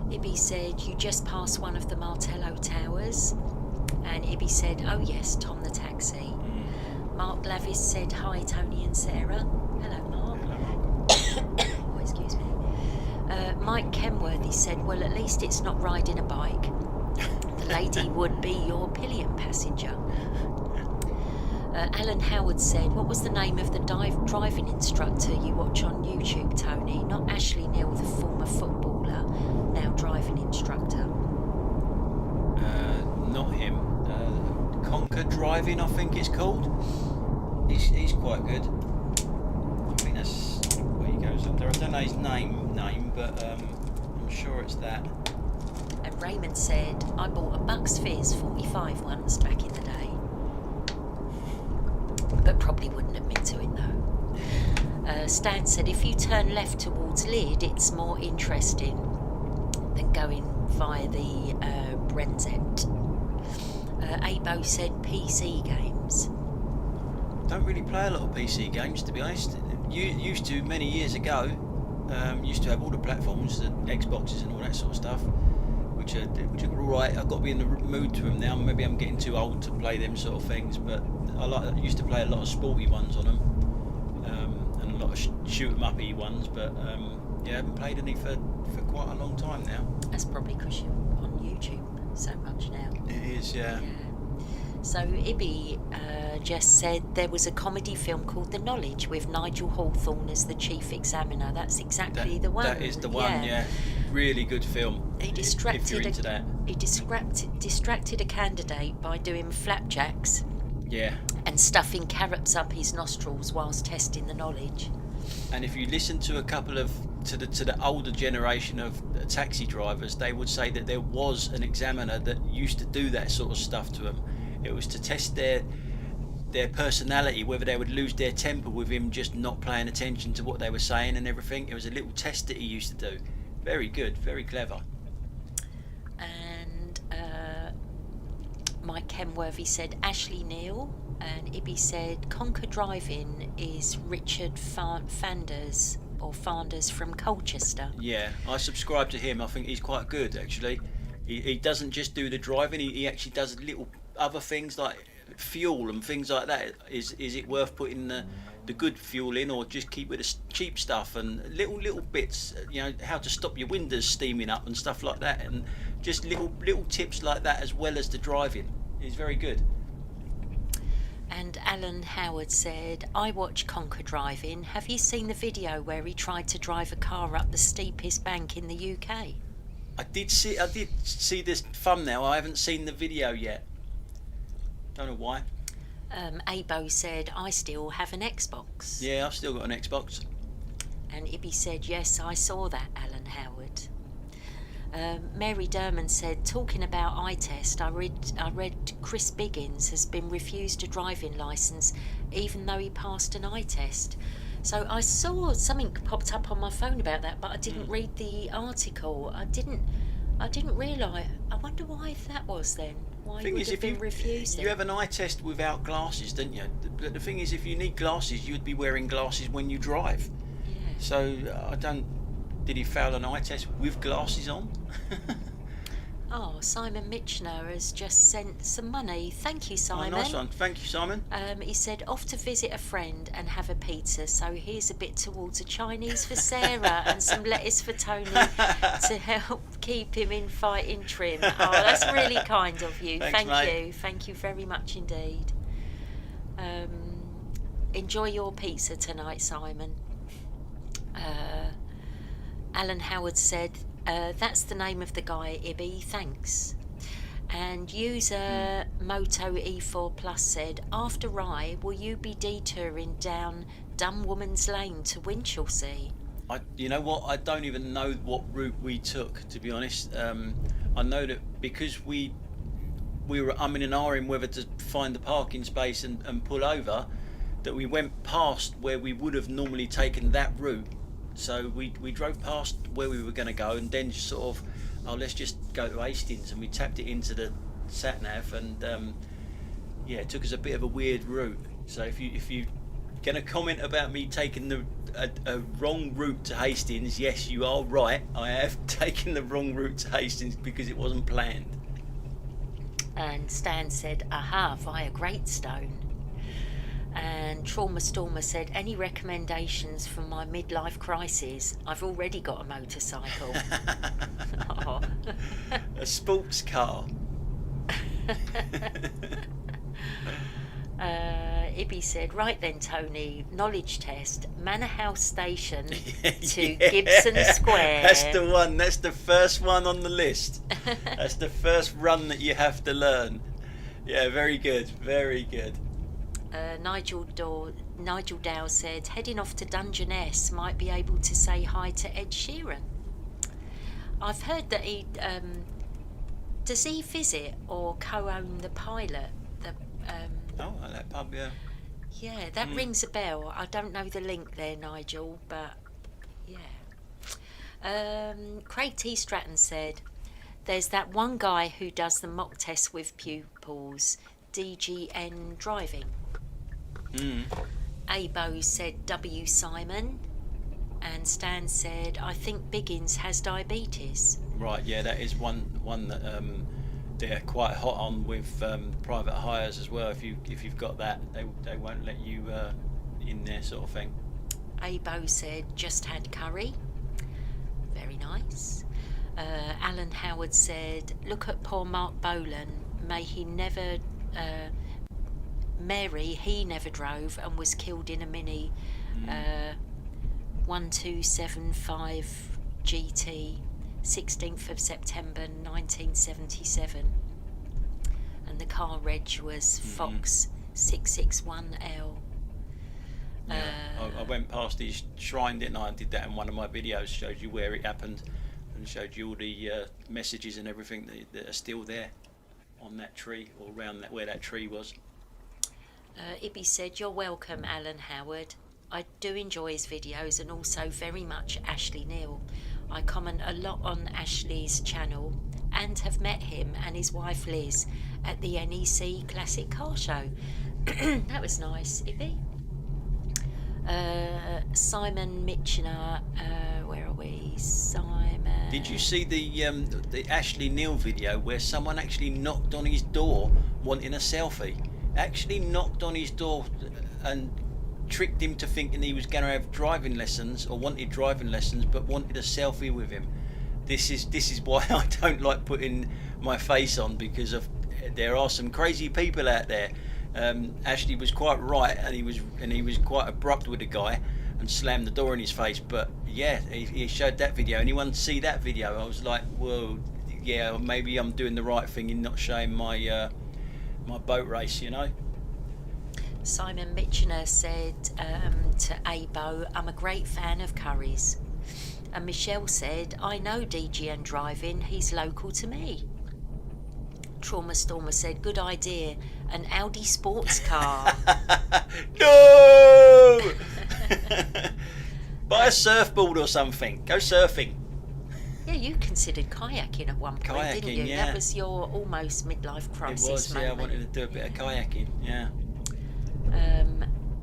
Ibby said, you just passed one of the Martello Towers. And Ibby said, oh yes, Tom the Taxi. Mark Lavis said, hi Tony and Sarah. Hello Mark. Hello, Mark. Oh, excuse me. Mike Kenworthy said, well, at least it's not riding a bike. The lady would be your pillion passenger. Alan Howard said, what was the name of the driving instructor you watch on YouTube, Tony? Not Ashley Neal, the former footballer, now driving instructor. Not him. Conquer Driving, I think it's called. He's quite good. I think that's where he goes up there. I don't know his name, but I'm sure it's that. And Raymond said, I bought a Bucks Fizz 45 once back in the day. But probably wouldn't admit to it though. Stan said, if you turn left towards Lyd, it's more interesting than going via the Brenzett. Abo said PC games. Don't really play a lot of PC games, to be honest. Used to many years ago. Used to have all the platforms, the Xboxes and all that sort of stuff, which are alright. I've got to be in the mood to them now. Maybe I'm getting too old to play them sort of things, but I used to play a lot of sporty ones on them, and a lot of shoot 'em uppy ones. But yeah, I haven't played any for quite a long time now. That's probably because you're on YouTube so much now. It is, yeah. So Ibby just said there was a comedy film called The Knowledge with Nigel Hawthorne as the chief examiner. That's exactly the one. That is the one, yeah. Really good film. He if you're into that. He distracted a candidate by doing flapjacks. Yeah. And stuffing carrots up his nostrils whilst testing the knowledge. And if you listen to a couple of to the older generation of taxi drivers, they would say that there was an examiner that used to do that sort of stuff to them. It was to test their personality, whether they would lose their temper with him just not paying attention to what they were saying and everything. It was a little test that he used to do. Very good, very clever. And Mike Kenworthy said Ashley Neal, and Ibby said Conquer Driving is Richard Fanders from Colchester. Yeah, I subscribe to him. I think he's quite good, actually. He doesn't just do the driving, he actually does little other things like fuel and things like that. Is it worth putting the good fuel in, or just keep with the cheap stuff, and little bits, you know, how to stop your windows steaming up and stuff like that, and just little tips like that, as well as the driving. He's very good. And Alan Howard said, I watch Conquer Driving. Have you seen the video where he tried to drive a car up the steepest bank in the UK? I did see this thumbnail. I haven't seen the video yet. Don't know why. Abo said, I still have an Xbox. Yeah, I've still got an Xbox. And Ibby said, yes, I saw that, Alan Howard. Mary Derman said, talking about eye test, I read Chris Biggins has been refused a driving licence even though he passed an eye test. So I saw something popped up on my phone about that, but I didn't read the article. I didn't realise. I wonder why that was then. Why he would have been refused. You have an eye test without glasses, don't you? The thing is, if you need glasses, you'd be wearing glasses when you drive. Yeah. So did he fail an eye test with glasses on? Oh, Simon Mitchner has just sent some money. Thank you, Simon. Oh, nice one. Thank you, Simon. He said, off to visit a friend and have a pizza. So here's a bit towards a Chinese for Sarah and some lettuce for Tony to help keep him in fighting trim. Oh, that's really kind of you. Thanks, Thank mate. you. Thank you very much indeed. Enjoy your pizza tonight, Simon. Alan Howard said, that's the name of the guy, Ibby, thanks. And user Moto E4 Plus said, after Rye, will you be detouring down Dumb Woman's Lane to Winchelsea? You know what? I don't even know what route we took, to be honest. I know that because we were umming and ahhing whether to find the parking space and pull over, that we went past where we would have normally taken that route. So we drove past where we were going to go, and then just sort of, let's just go to Hastings, and we tapped it into the sat nav, and it took us a bit of a weird route. So if you're going to comment about me taking a wrong route to Hastings, yes, you are right. I have taken the wrong route to Hastings because it wasn't planned. And Stan said, aha, via Greatstone. And Trauma Stormer said, any recommendations for my midlife crisis? I've already got a motorcycle. Oh. A sports car. Ibby said, right then, Tony, knowledge test, Manor House Station to Gibson Square. That's the one. That's the first one on the list. That's the first run that you have to learn. Yeah, very good. Very good. Nigel Dow said, heading off to Dungeness, might be able to say hi to Ed Sheeran. I've heard that he does he visit or co-own the pilot? That pub, yeah. Yeah, that rings a bell. I don't know the link there, Nigel, but yeah. Craig T. Stratton said, there's that one guy who does the mock test with pupils, DGN driving. Abo said W. Simon, and Stan said, I think Biggins has diabetes. Right, yeah, that is one that they're quite hot on with private hires as well. If you've got that, they won't let you in there, sort of thing. Abo said, just had curry. Very nice. Alan Howard said, look at poor Mark Bolan. May he never... Mary, he never drove and was killed in a Mini 1275 GT, 16th of September 1977. And the car reg was Fox 661L. Yeah, I went past his shrine, didn't I? I did that in one of my videos, showed you where it happened and showed you all the messages and everything that are still there on that tree, or around that, where that tree was. Ibby said, you're welcome, Alan Howard. I do enjoy his videos and also very much Ashley Neal. I comment a lot on Ashley's channel and have met him and his wife Liz at the NEC Classic Car Show. That was nice, Ibby. Simon Mitchener, where are we? Simon. Did you see the Ashley Neal video where someone actually knocked on his door wanting a selfie? Actually knocked on his door and tricked him to thinking he was going to have driving lessons, or wanted driving lessons, but wanted a selfie with him. This is why I don't like putting my face on, because there are some crazy people out there. Ashley was quite right, and he was quite abrupt with the guy and slammed the door in his face. But yeah, he showed that video. Anyone see that video? I was like, well, yeah, maybe I'm doing the right thing in not showing my my boat race, you know. Simon Mitchener said to Abo, I'm a great fan of curries. And Michelle said, I know DGN driving, he's local to me. Trauma Stormer said, good idea, an Audi sports car. No! Buy a surfboard or something, go surfing. Yeah, you considered kayaking at one point, didn't you? Yeah. That was your almost midlife crisis It was, moment. yeah, I wanted to do a bit of kayaking, yeah.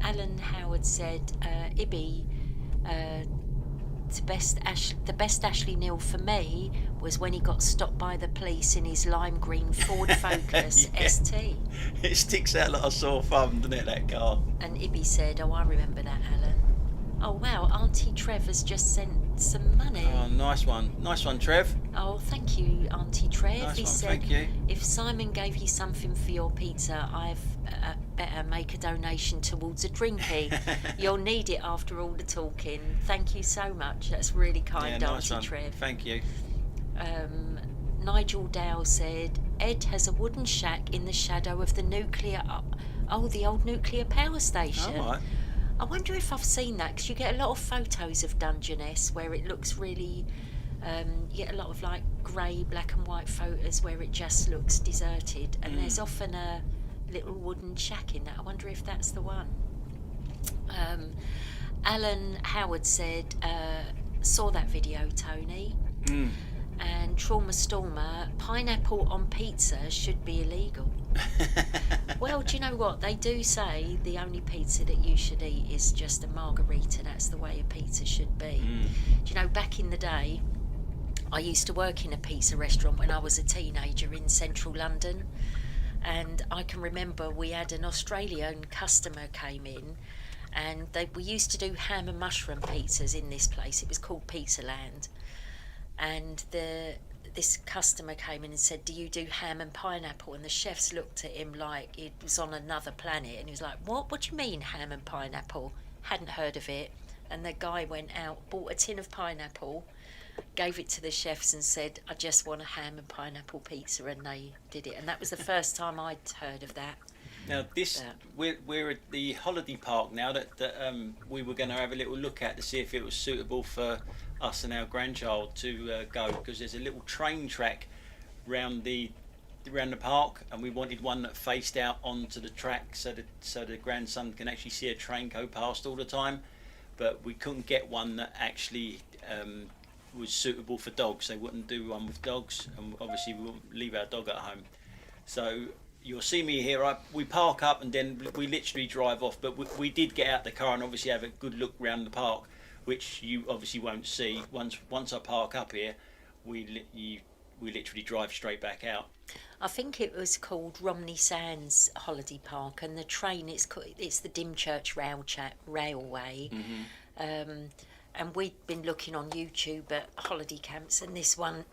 Alan Howard said, Ibby, the best Ashley Neal for me was when he got stopped by the police in his lime green Ford Focus Yeah. ST. It sticks out like a sore thumb, doesn't it, that car? And Ibby said, oh, I remember that, Alan. Oh, wow, Auntie Trev has just sent some money. Oh, nice one, Trev. Oh, thank you, Auntie Trev. Nice He one, said, thank you. if Simon gave you something for your pizza, I've better make a donation towards a drinky. You'll need it after all the talking. Thank you so much. That's really kind, Yeah, nice Auntie one. Trev. Thank you. Nigel Dow said, Ed has a wooden shack in the shadow of the the old nuclear power station. All right. I wonder if I've seen that, because you get a lot of photos of Dungeness where it looks really, you get a lot of like grey, black and white photos where it just looks deserted, and there's often a little wooden shack in that. I wonder if that's the one. Alan Howard said, saw that video, Tony. And Trauma Stormer, pineapple on pizza should be illegal. Well, do you know what? They do say the only pizza that you should eat is just a margarita. That's the way a pizza should be. Do you know, back in the day, I used to work in a pizza restaurant when I was a teenager in central London. And I can remember we had an Australian customer came in, and we used to do ham and mushroom pizzas in this place. It was called Pizza Land. And this customer came in and said, do you do ham and pineapple? And the chefs looked at him like it was on another planet, and he was like, what do you mean ham and pineapple? Hadn't heard of it. And the guy went out, bought a tin of pineapple, gave it to the chefs and said, I just want a ham and pineapple pizza, and they did it. And that was the first time I'd heard of that. Now we're at the holiday park now that we were going to have a little look at to see if it was suitable for us and our grandchild to go, because there's a little train track round the around the park, and we wanted one that faced out onto the track, so the grandson can actually see a train go past all the time. But we couldn't get one that actually was suitable for dogs. They wouldn't do one with dogs, and obviously we wouldn't leave our dog at home. So you'll see me here. We park up and then we literally drive off. But we did get out the car and obviously have a good look around the park, which you obviously won't see. Once I park up here, we literally drive straight back out. I think it was called Romney Sands Holiday Park, and the train it's the Dymchurch Railway. And we'd been looking on YouTube at holiday camps, and this one,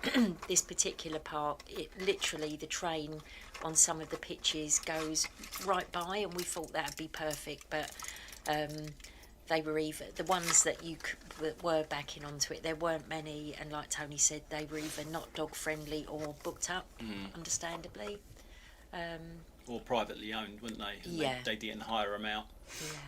this particular park, it literally, the train on some of the pitches goes right by, and we thought that'd be perfect, but they were either, the ones that were backing onto it, there weren't many, and like Tony said, they were either not dog friendly or booked up, understandably. Or privately owned, wouldn't they? Yeah. They didn't hire them out. Yeah.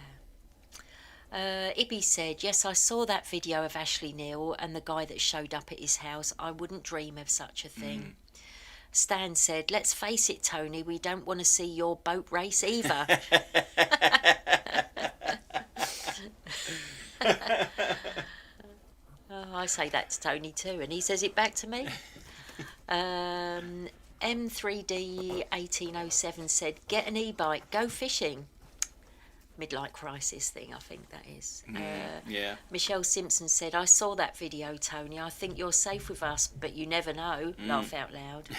Ibby said, yes, I saw that video of Ashley Neal and the guy that showed up at his house. I wouldn't dream of such a thing. Stan said, let's face it, Tony, we don't want to see your boat race either. I say that to Tony too, and he says it back to me. M3D 1807 said, get an e-bike, go fishing. Midlife crisis thing, I think that is. Yeah. Michelle Simpson said, I saw that video, Tony. I think you're safe with us, but you never know. Laugh out loud.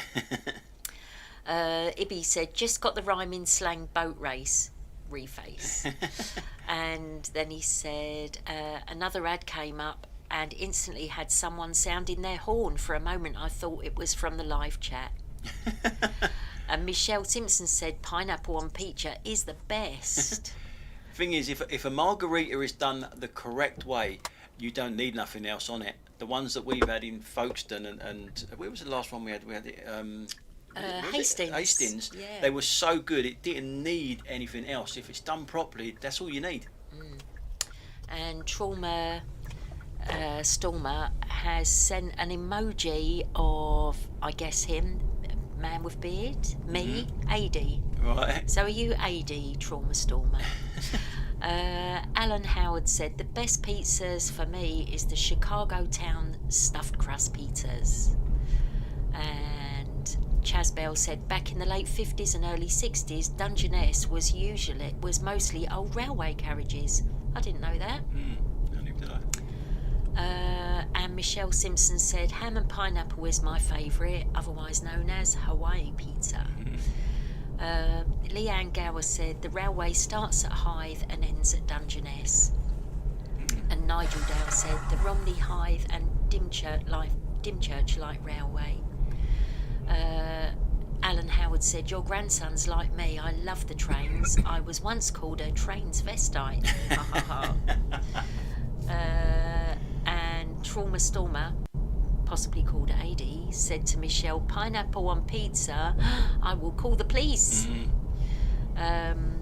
Ibby said, just got the rhyming slang boat race. Reface. And then he said, another ad came up and instantly had someone sounding their horn. For a moment, I thought it was from the live chat. And Michelle Simpson said, pineapple on pizza is the best. Thing is, if a margarita is done the correct way, you don't need nothing else on it. The ones that we've had in Folkestone and where was the last one we had? We had it, Hastings. Hastings. Yeah. They were so good, it didn't need anything else. If it's done properly, that's all you need. And Trauma Stormer has sent an emoji of, I guess him, man with beard, me, AD. Right. So are you AD, Trauma Stormer? Alan Howard said, the best pizzas for me is the Chicago Town stuffed crust pizzas. And Chaz Bell said, back in the late 50s and early 60s, Dungeness was mostly old railway carriages. I didn't know that. Neither did I. And Michelle Simpson said, ham and pineapple is my favourite, otherwise known as Hawaii pizza. Leanne Gower said, the railway starts at Hythe and ends at Dungeness. And Nigel Dale said, the Romney, Hythe and Dymchurch Light Railway. Alan Howard said, your grandson's like me, I love the trains. I was once called a trains vestite. And Trauma Stormer, possibly called AD, said to Michelle, pineapple on pizza, I will call the police. And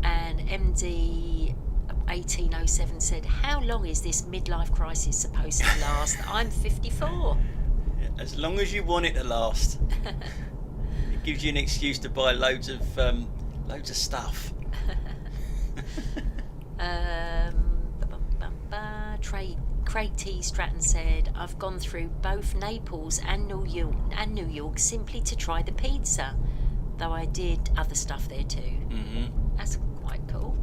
MD 1807 said, how long is this midlife crisis supposed to last? I'm 54. As long as you want it to last. It gives you an excuse to buy loads of stuff. Craig T. Stratton said, I've gone through both Naples and New York simply to try the pizza, though I did other stuff there too. That's quite cool.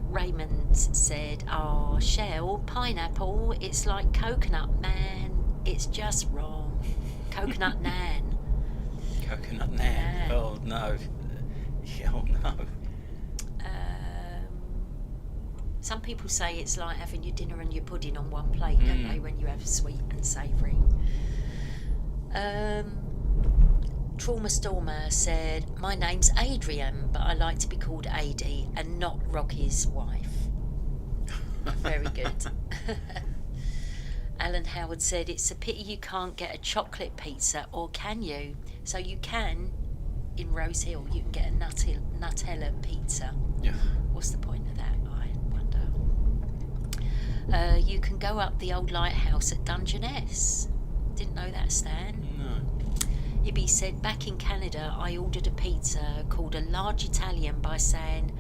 Raymond said, oh, Shell, pineapple, it's like coconut, man. It's just wrong. Coconut nan. Coconut nan. Oh no. Oh no. Some people say it's like having your dinner and your pudding on one plate, don't they, when you have sweet and savoury. Trauma Stormer said, my name's Adrian, but I like to be called AD and not Rocky's wife. Very good. Alan Howard said, it's a pity you can't get a chocolate pizza, or can you? So you can, in Rose Hill, you can get a Nutella pizza. Yeah. What's the point of that, I wonder? You can go up the old lighthouse at Dungeness. Didn't know that, Stan. No. Ibby said, back in Canada, I ordered a pizza called a large Italian by saying,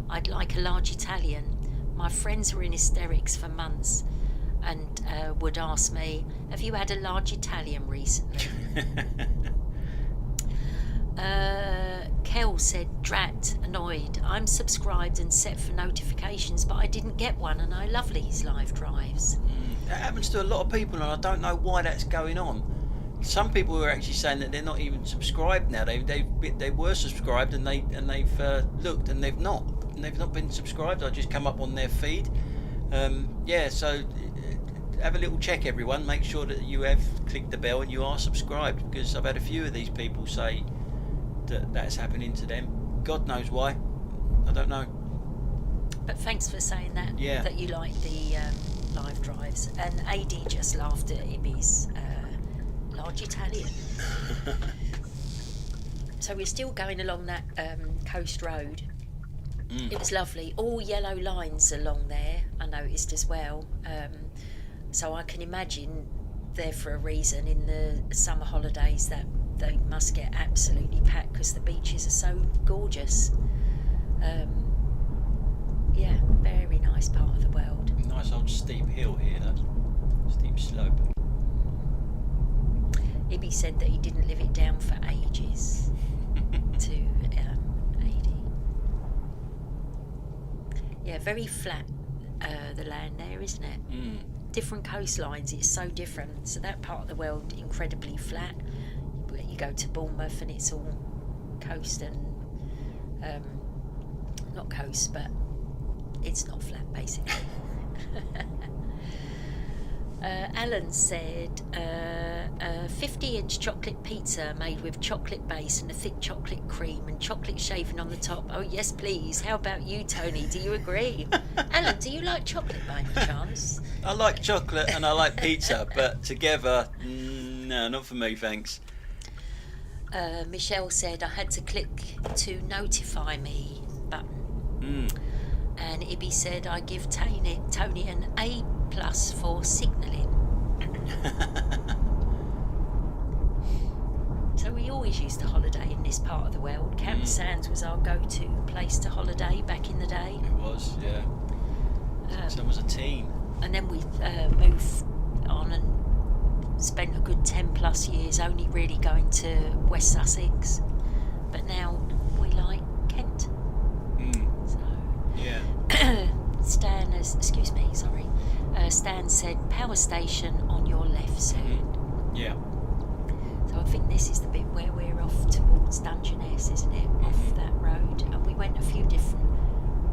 I'd like a large Italian. My friends were in hysterics for months and would ask me, have you had a large Italian recently? Kel said, drat, annoyed. I'm subscribed and set for notifications, but I didn't get one, and I love these live drives. That happens to a lot of people, and I don't know why that's going on. Some people are actually saying that they're not even subscribed now. They were subscribed and they've looked and they've not been subscribed. I just come up on their feed. So have a little check, everyone. Make sure that you have clicked the bell and you are subscribed, because I've had a few of these people say that's happening to them. God knows why. I don't know. But thanks for saying that. Yeah. That you like the live drives. And AD just laughed at Ibby's large Italian. So we're still going along that coast road. It was lovely. All yellow lines along there, I noticed as well. So I can imagine there for a reason in the summer holidays that they must get absolutely packed because the beaches are so gorgeous. Very nice part of the world. Nice old steep hill here, though. Steep slope. Ibby said that he didn't live it down for ages to AD. Yeah, very flat, the land there, isn't it? Different coastlines, it's so different. So that part of the world, incredibly flat. You go to Bournemouth and it's all coast and not coast, but it's not flat basically. Alan said a 50-inch chocolate pizza made with chocolate base and a thick chocolate cream and chocolate shaving on the top. Oh yes please, how about you, Tony, do you agree? Alan, do you like chocolate by any chance? I like chocolate and I like pizza, but together, no, not for me, thanks. Michelle said I had to click to notify me button. And Ibby said I give Tony an A+ for signalling. So we always used to holiday in this part of the world. Camp Sands was our go-to place to holiday back in the day. It was, yeah. So I was a teen. And then we moved on and spent a good 10+ years only really going to West Sussex. But now we like Kent. So yeah. Stan said power station on your left soon. Yeah. So I think this is the bit where we're off towards Dungeness, isn't it? Off that road. And we went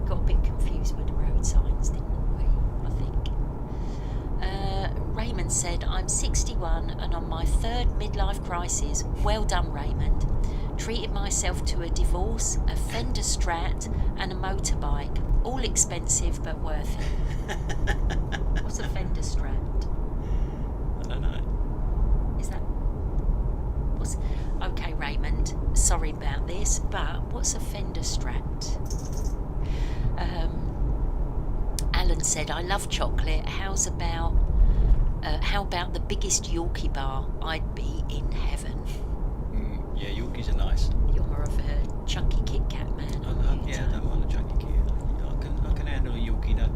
got a bit confused with the road signs, didn't we? I think. Raymond said, I'm 61 and on my third midlife crisis. Well done, Raymond. Treated myself to a divorce, a Fender Strat and a motorbike. All expensive but worth it. What's a Fender Strat? I don't know. Is that... Okay, Raymond, sorry about this, but what's a Fender Strat? Alan said, I love chocolate. How about the biggest Yorkie bar? I'd be in heaven. Yeah, Yorkies are nice. You're more of a chunky Kit Kat man. I don't mind a chunky Kit. I can handle a Yorkie though.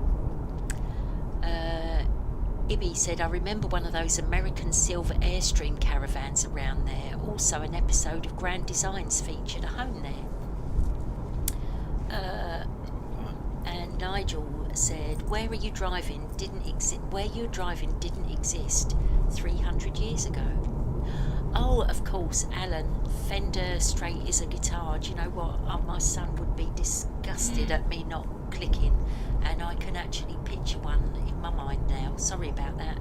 Ibby said, I remember one of those American silver Airstream caravans around there. Also an episode of Grand Designs featured a home there. And Nigel said, where you're driving didn't exist 300 years ago. Oh, of course, Alan, Fender Straight is a guitar. Do you know what? Oh, my son would be disgusted at me not clicking, and I can actually picture one in my mind now. Sorry about that.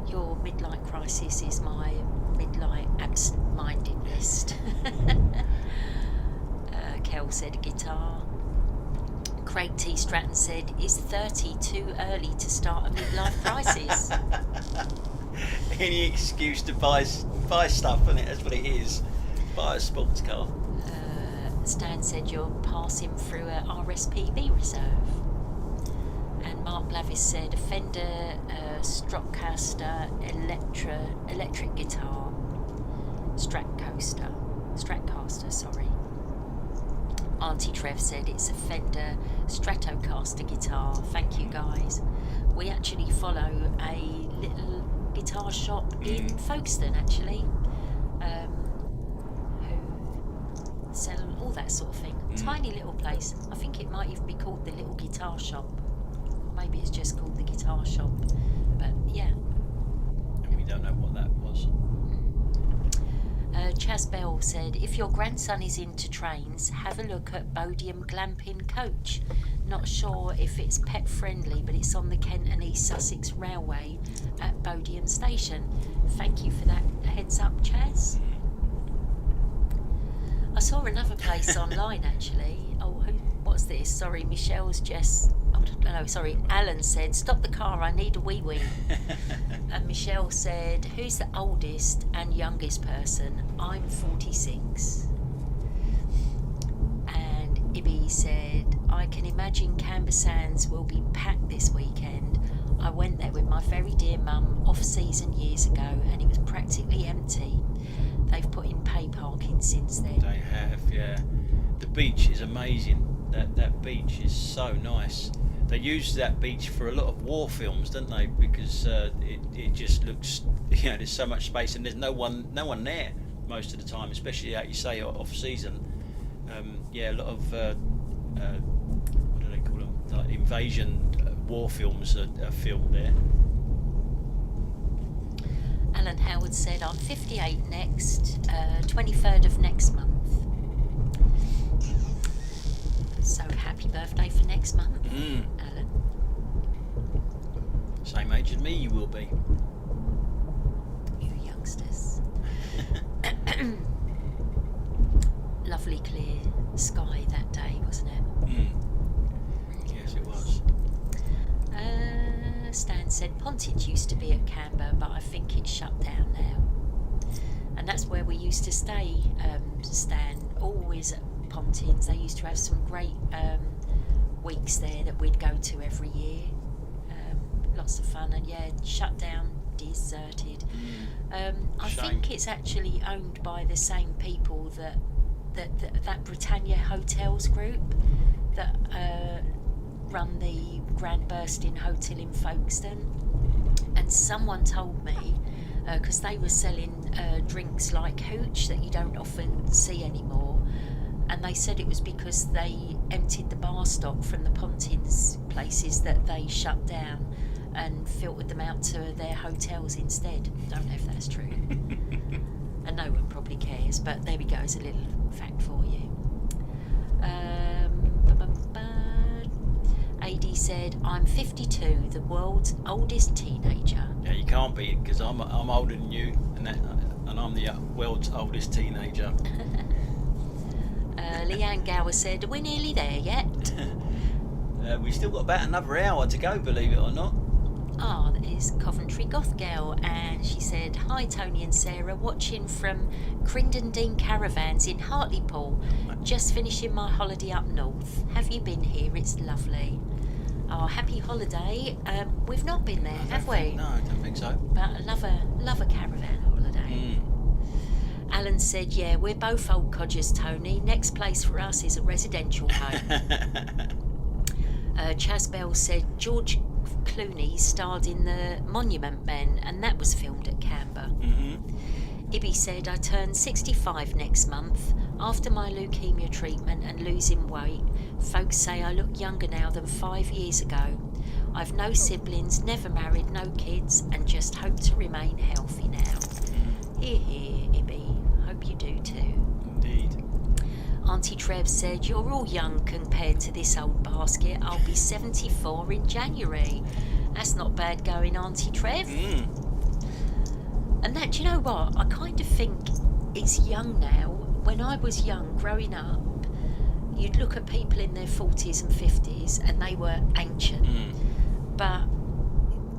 Your midlife crisis is my midlife absent-mindedness. Kel said a guitar. Craig T. Stratton said, is 30 too early to start a midlife crisis? Any excuse to buy stuff, isn't it? That's what it is. Buy a sports car. Stan said you're passing through a RSPB reserve. And Mark Lavis said a Fender Stratocaster electric guitar. Stratcaster, sorry. Auntie Trev said it's a Fender Stratocaster guitar. Thank you guys. We actually follow a little guitar shop in Folkestone actually, who sell all that sort of thing. Tiny little place. I think it might even be called the Little Guitar Shop. Maybe it's just called the Guitar Shop. But yeah. And we don't know what that was. Chas Bell said, if your grandson is into trains, have a look at Bodiam Glamping Coach. Not sure if it's pet friendly, but it's on the Kent and East Sussex Railway at Bodiam Station. Thank you for that heads up, Chas. I saw another place online actually. What's this? Sorry, Michelle's just... Oh, no, sorry. Alan said, stop the car, I need a wee-wee. And Michelle said, who's the oldest and youngest person? I'm 46. And Ibby said, I can imagine Canberra Sands will be packed this weekend. I went there with my very dear mum off-season years ago and it was practically empty. They've put in pay parking since then. They have, yeah. The beach is amazing. That beach is so nice. They use that beach for a lot of war films, don't they? Because it just looks, there's so much space and there's no one there most of the time, especially like you say off season. A lot of what do they call them? Like invasion war films are filmed there. Alan Howard said, I'm 58 next, 23rd of next month. So happy birthday for next month, Alan. Same age as me you will be. You youngsters. Lovely clear sky that day, wasn't it? Yes, it was. Stan said Pontins used to be at Canberra, but I think it's shut down now. And that's where we used to stay, Stan, always at Pontins. They used to have some great weeks there that we'd go to every year. Lots of fun, and yeah, shut down, deserted. I think it's actually owned by the same people that Britannia Hotels group that run the Grand Bursting Hotel in Folkestone. And someone told me, because they were selling drinks like hooch that you don't often see anymore, and they said it was because they emptied the bar stock from the Pontins places that they shut down and filtered them out to their hotels instead. Don't know if that's true. And no one probably cares, but there we go, as a little fact for you. AD said, I'm 52, the world's oldest teenager. Yeah, you can't be, because I'm older than you, and I'm the world's oldest teenager. Leanne Gower said, are we nearly there yet? We've still got about another hour to go, believe it or not. That is Coventry Goth Girl, and she said, hi Tony and Sarah, watching from Crindon Caravans in Hartlepool, just finishing my holiday up north. Have you been here? It's lovely. Happy holiday. We've not been there, have we? No, I don't think so. But I love a caravan holiday. Alan said, yeah, we're both old codgers, Tony. Next place for us is a residential home. Chas Bell said, George Clooney starred in The Monument Men, and that was filmed at Canberra. Ibby said, I turn 65 next month. After my leukemia treatment and losing weight, folks say I look younger now than 5 years ago. I've no siblings, never married, no kids, and just hope to remain healthy now. Hear, hear, Ibby. Hope you do too. Indeed. Auntie Trev said, you're all young compared to this old basket. I'll be 74 in January. That's not bad going, Auntie Trev. And that, do you know what? I kind of think it's young now. When I was young, growing up, you'd look at people in their 40s and 50s and they were ancient. But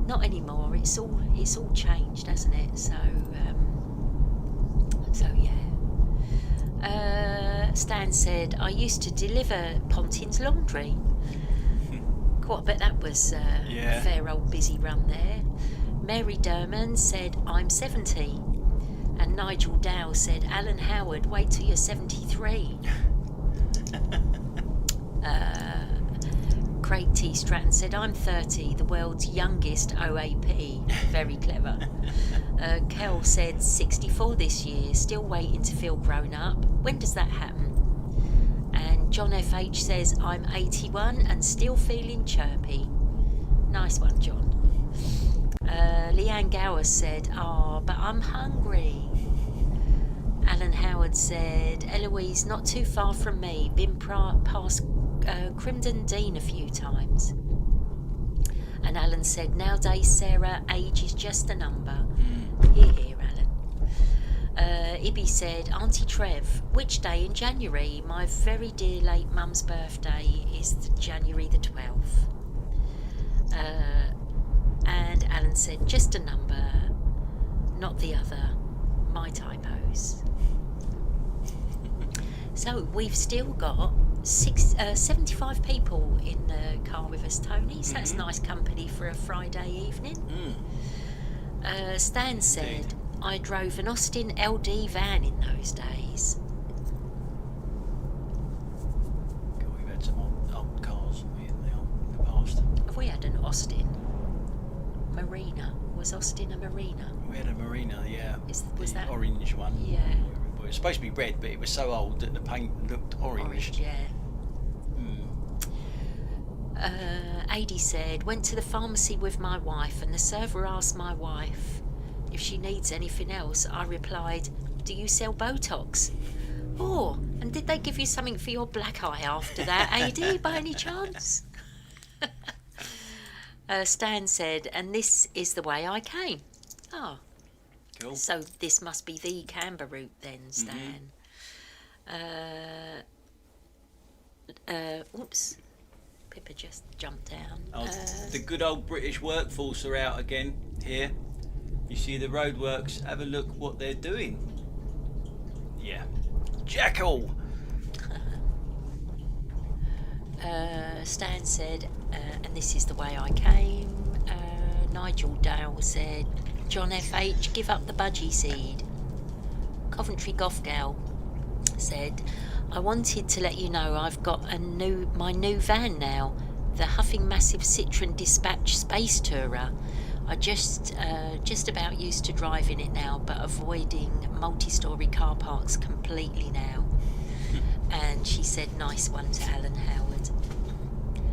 not anymore. It's all changed, hasn't it? So yeah. Stan said, I used to deliver Pontins laundry. I bet that was a fair old busy run there. Mary Derman said, I'm 70. And Nigel Dow said, Alan Howard, wait till you're 73. Craig T. Stratton said, I'm 30, the world's youngest OAP. Very clever. Kel said, 64 this year, still waiting to feel grown up. When does that happen? And John FH says, I'm 81 and still feeling chirpy. Nice one, John. Leanne Gower said, but I'm hungry. Alan Howard said, Eloise, not too far from me, been past Crimden Dean a few times. And Alan said, nowadays, Sarah, age is just a number. Hear, hear, Alan. Ibby said, Auntie Trev, which day in January? My very dear late mum's birthday is January the 12th. And Alan said, just a number, not the other. My typos. So we've still got 75 people in the car with us, Tony. So that's nice company for a Friday evening. Stan said, I drove an Austin LD van in those days. God, we've had some old cars in the past. Have we had an Austin? Marina. Was Austin a Marina? We had a Marina, yeah. Was that orange one? Yeah. It was supposed to be red, but it was so old that the paint looked orange. Yeah. Adi said, went to the pharmacy with my wife and the server asked my wife if she needs anything else. I replied, do you sell Botox? Oh, and did they give you something for your black eye after that, Adi, by any chance? Stan said, and this is the way I came. Oh. Cool. So this must be the Canberra route then, Stan. Oops. Pippa just jumped down. The good old British workforce are out again here. You see the roadworks, have a look what they're doing. Yeah. Jackal! Stan said, and this is the way I came. Nigel Dale said, John FH, give up the budgie seed. Coventry Goth Gal said, I wanted to let you know I've got my new van now, the Huffing Massive Citroen Dispatch Space Tourer. I just about used to driving it now, but avoiding multi-storey car parks completely now. And she said, nice one to Alan Howard.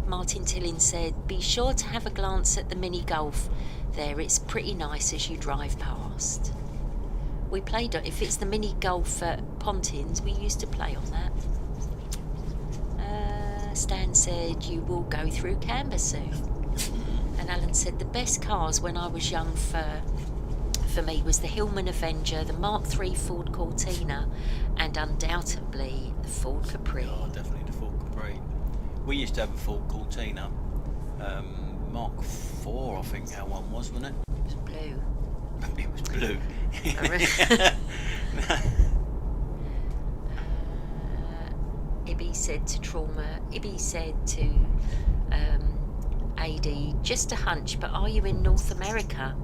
Martin Tillin said, be sure to have a glance at the Mini Golf there. It's pretty nice as you drive past. We played, if it's the Mini Golf at Pontins, we used to play on that. Stan said, you will go through Canberra soon. And Alan said, the best cars when I was young for me was the Hillman Avenger, the Mark III Ford Cortina, and undoubtedly the Ford Capri. Oh, definitely the Ford Capri. We used to have a Ford Cortina, Mark IV, I think our one was, wasn't it? It was blue. It was blue. Ibby said to AD, just a hunch, but are you in North America?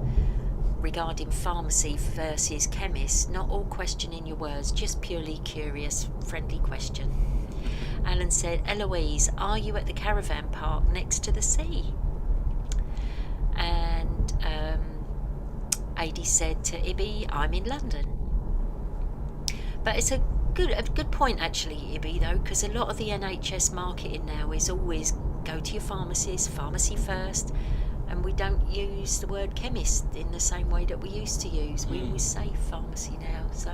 Regarding pharmacy versus chemist, not all questioning your words, just purely curious, friendly question. Alan said, Eloise, are you at the caravan park next to the sea? And AD said to Ibby, I'm in London. But it's a good point actually, Ibby, though, because a lot of the NHS marketing now is always go to your pharmacist, pharmacy first, and we don't use the word chemist in the same way that we used to use. We always say pharmacy now, so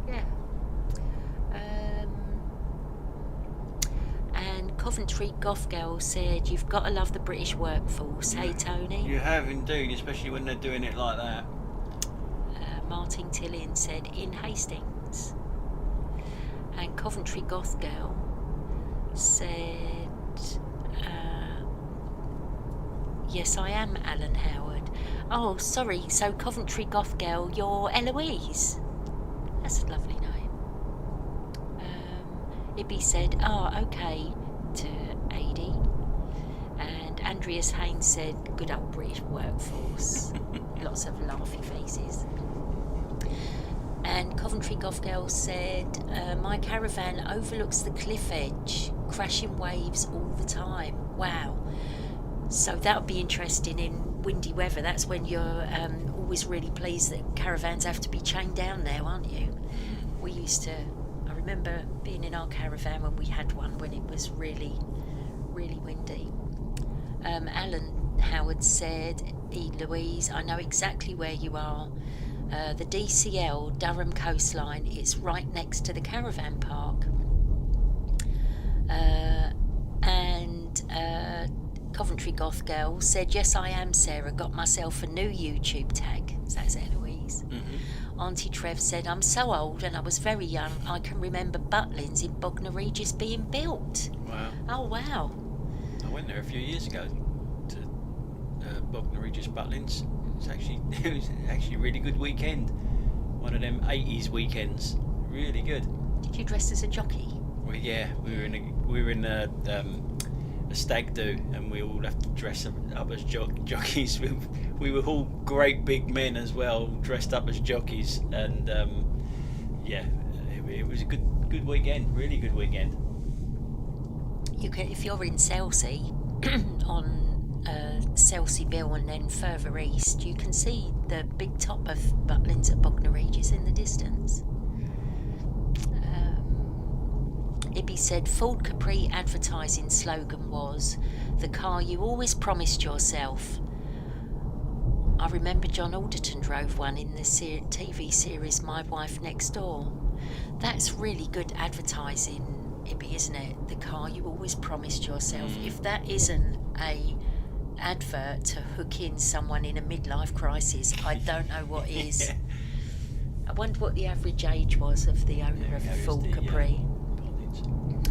yeah. And Coventry Goth Girl said, you've got to love the British workforce. Hey, Tony? You have indeed, especially when they're doing it like that. Martin Tillin said, in Hastings. And Coventry Goth Girl said, yes, I am Alan Howard. Oh, sorry, so Coventry Goth Girl, you're Eloise. That's a lovely name. Ibby said, okay, to AD. Andreas Haynes said, good old British workforce. Lots of laughy faces. And Coventry Goth Girl said, my caravan overlooks the cliff edge, crashing waves all the time. Wow. So that would be interesting in windy weather. That's when you're always really pleased that caravans have to be chained down now, aren't you? We used to, I remember being in our caravan when we had one when it was really, really windy. Alan Howard said, Louise, I know exactly where you are. The DCL, Durham coastline, is right next to the caravan park. And Coventry Goth Girl said, yes, I am, Sarah. Got myself a new YouTube tag. So that's Eloise. Mm-hmm. Auntie Trev said, I'm so old and I was very young. I can remember Butlins in Bognor Regis being built. Wow. Oh, wow. I went there a few years ago to Bognor Regis Butlins. It was actually a really good weekend. One of them 80s weekends. Really good. Did you dress as a jockey? Well, yeah, we were in a stag do, and we all have to dress up as jockeys. We were all great big men as well, dressed up as jockeys, and it was a good weekend, really good weekend. You can, if you're in Selsey, on Selsey Bill and then further east, you can see the big top of Butlins at Bognor Regis in the distance. Ibby said Ford Capri advertising slogan was the car you always promised yourself. I remember John Alderton drove one in the TV series My Wife Next Door. That's really good advertising, Ibby, isn't it? The car you always promised yourself. If that isn't a advert to hook in someone in a midlife crisis, I don't know what is. I wonder what the average age was of the owner of a Ford Capri.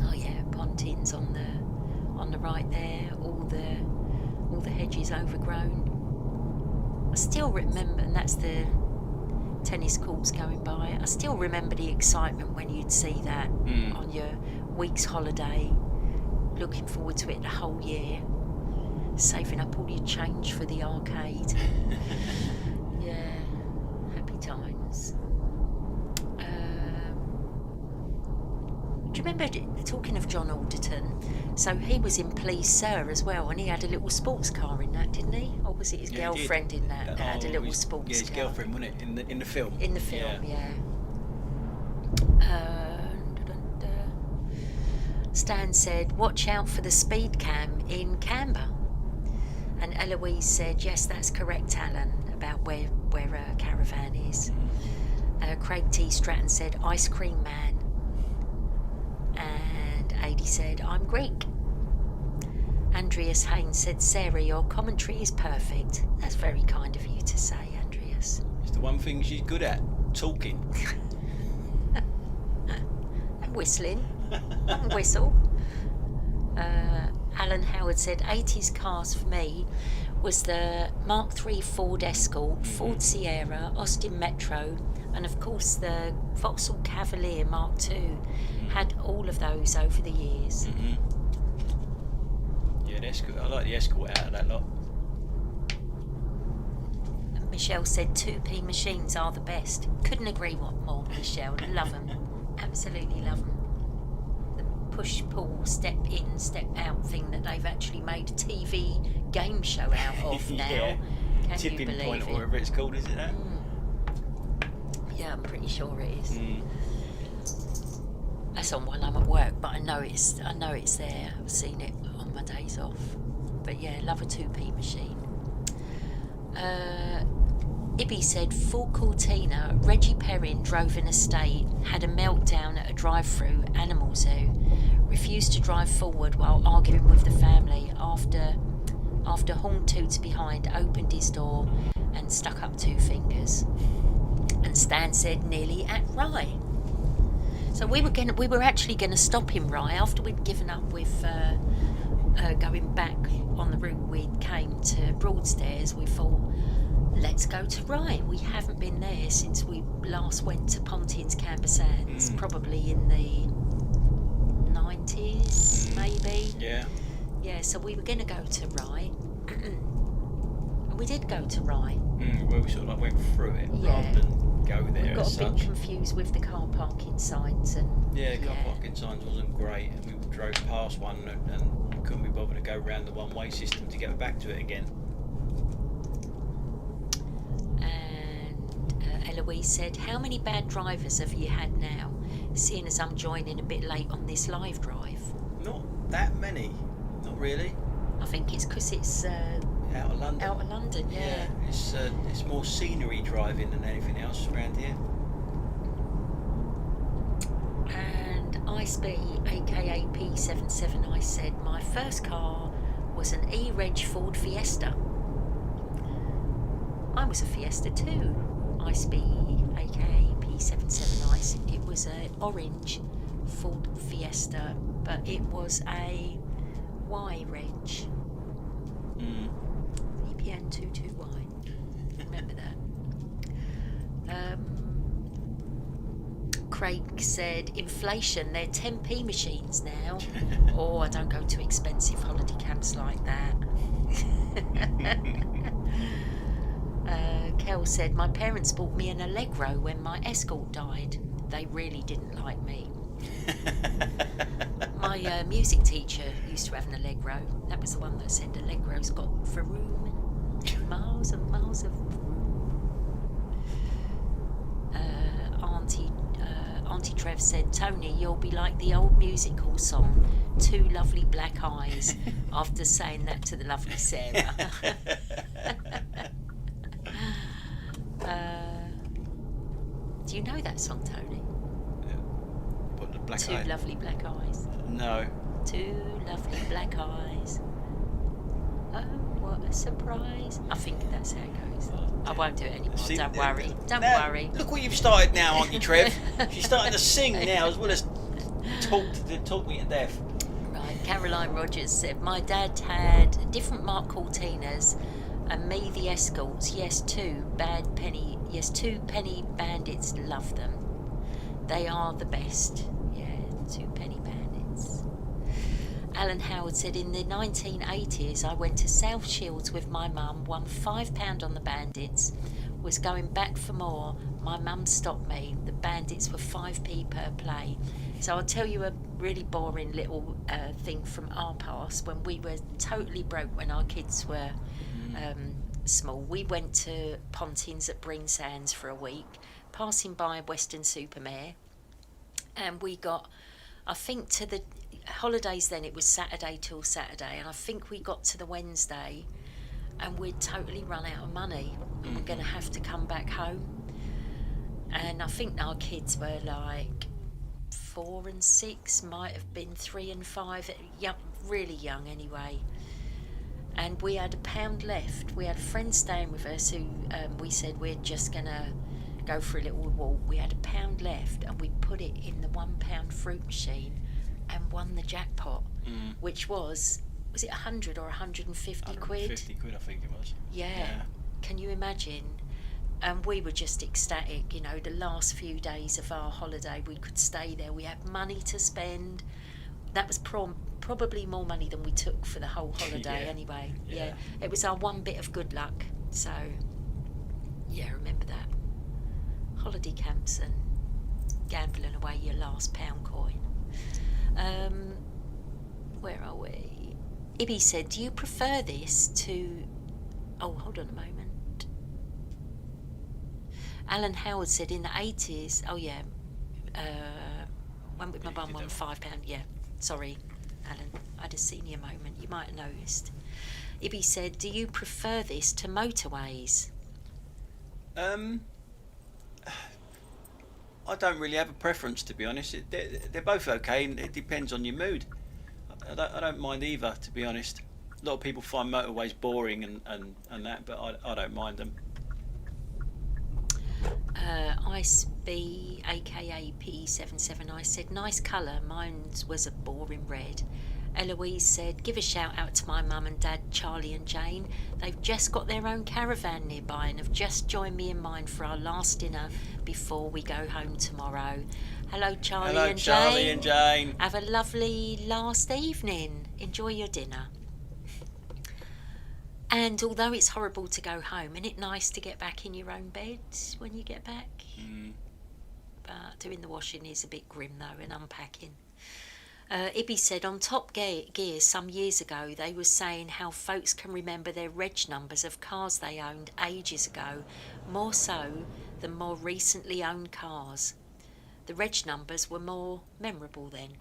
Oh yeah, Pontins on the right there, all the hedges overgrown. I still remember, and that's the tennis courts going by. I still remember the excitement when you'd see that on your week's holiday, looking forward to it the whole year, saving up all your change for the arcade. Yeah, happy times. Do you remember, talking of John Alderton, so he was in Please Sir as well, and he had a little sports car in that, didn't he? Or was it his girlfriend in that had a little sports car? Yeah, his girlfriend, wasn't it, in the film? In the film, yeah. Stan said, watch out for the speed cam in Canberra. And Eloise said, yes, that's correct, Alan, about where a caravan is. Craig T. Stratton said, ice cream man. And Adi said, I'm Greek. Andreas Haynes said, Sarah, your commentary is perfect. That's very kind of you to say, Andreas. It's the one thing she's good at, talking. And whistling. I can whistle. Alan Howard said, 80s cars for me was the Mark III Ford Escort, Ford Sierra, Austin Metro, and of course the Vauxhall Cavalier Mark II. Had all of those over the years. Yeah, the Escort, I like the Escort out of that lot. And Michelle said 2p machines are the best. Couldn't agree more, Michelle. Love them. Absolutely love them. The push-pull, step-in, step-out thing that they've actually made a TV game show out of now. Yeah. Can Tipping you believe point it? or whatever it's called, is it that? Yeah, I'm pretty sure it is. That's on while I'm at work, but I know it's there. I've seen it on my days off. But yeah, love a 2p machine. Ibby said, for Cortina, Reggie Perrin drove an estate, had a meltdown at a drive-through animal zoo, refused to drive forward while arguing with the family after horn toots behind opened his door and stuck up 2 fingers. And Stan said, nearly at Rye. So we were actually going to stop in Rye after we'd given up with going back on the route we came to Broadstairs. We thought, let's go to Rye. We haven't been there since we last went to Pontins Camber Sands, probably in the 90s, maybe. Yeah. Yeah, so we were going to go to Rye. And we did go to Rye. Well, we sort of like went through it Yeah. rather than go there We got as a bit such. confused with the car parking signs. And Yeah, car parking signs wasn't great, and we drove past one and couldn't be bothered to go around the one-way system to get back to it again. And Eloise said, how many bad drivers have you had now, seeing as I'm joining a bit late on this live drive? Not that many, not really. I think it's because it's Out of London. out of London, yeah. It's more scenery driving than anything else around here. And IceB, aka P77, I said, my first car was an E-Reg Ford Fiesta. I was a Fiesta too. IceB, aka P77, I said it was an orange Ford Fiesta, but it was a Y-Reg. VPN 22Y. Remember that. Craig said, inflation, they're 10p machines now. Oh, I don't go to expensive holiday camps like that. Kel said, my parents bought me an Allegro when my Escort died. They really didn't like me. My music teacher used to have an Allegro. That was the one that said Allegro's got for room, miles and miles of room. Auntie Trev said, Tony, you'll be like the old musical song, Two Lovely Black Eyes, after saying that to the lovely Sarah. Do you know that song, Tony? What, the black Two eye? lovely black eyes. No. Two lovely black eyes. Oh, what a surprise. I think that's how it goes. I won't do it anymore. See, Don't worry. Don't now, worry. Look what you've started now, aren't you, Trev? She's starting to sing now as well as talk me to death. Right, Caroline Rogers said, my dad had different Mark Cortinas and me the Escorts. Yes, two penny bandits, love them. They are the best. Yeah, two penny bandits. Alan Howard said, in the 1980s, I went to South Shields with my mum, won £5 on the bandits, was going back for more. My mum stopped me. The bandits were 5p per play. So I'll tell you a really boring little thing from our past when we were totally broke when our kids were small. We went to Pontins at Breen Sands for a week, passing by Western Supermare, and we got, I think, to the holidays then, it was Saturday till Saturday, and I think we got to the Wednesday and we'd totally run out of money and we're going to have to come back home. And I think our kids were like 4 and 6, might have been 3 and 5, young, really young anyway. And we had £1 left. We had a friend staying with us who we said we're just going to go for a little walk. We had £1 left and we put it in the £1 fruit machine and won the jackpot, which was it 100 or 150 quid? 150 quid, I think it was. Yeah. Can you imagine? And we were just ecstatic, you know, the last few days of our holiday, we could stay there. We had money to spend. That was probably more money than we took for the whole holiday anyway. Yeah. It was our one bit of good luck. So, yeah, remember that. Holiday camps and gambling away your last pound coin. Where are we? Ibby said, do you prefer this to... Oh, hold on a moment. Alan Howard said, in the 80s... Oh, yeah. Went with my bum, won £5. Yeah, sorry, Alan. I had a senior moment. You might have noticed. Ibby said, do you prefer this to motorways? I don't really have a preference, to be honest. They're both okay, and it depends on your mood. I don't mind either, to be honest. A lot of people find motorways boring and that, but I don't mind them. IceB, aka P77, I said, nice colour. Mine was a boring red. Eloise said, give a shout out to my mum and dad, Charlie and Jane. They've just got their own caravan nearby and have just joined me in mine for our last dinner before we go home tomorrow. Hello, Charlie and Jane. Charlie and Jane. Have a lovely last evening. Enjoy your dinner. And although it's horrible to go home, isn't it nice to get back in your own bed when you get back? But doing the washing is a bit grim though, and unpacking. Ibby said on Top Gear some years ago they were saying how folks can remember their reg numbers of cars they owned ages ago, more so than more recently owned cars. The reg numbers were more memorable then.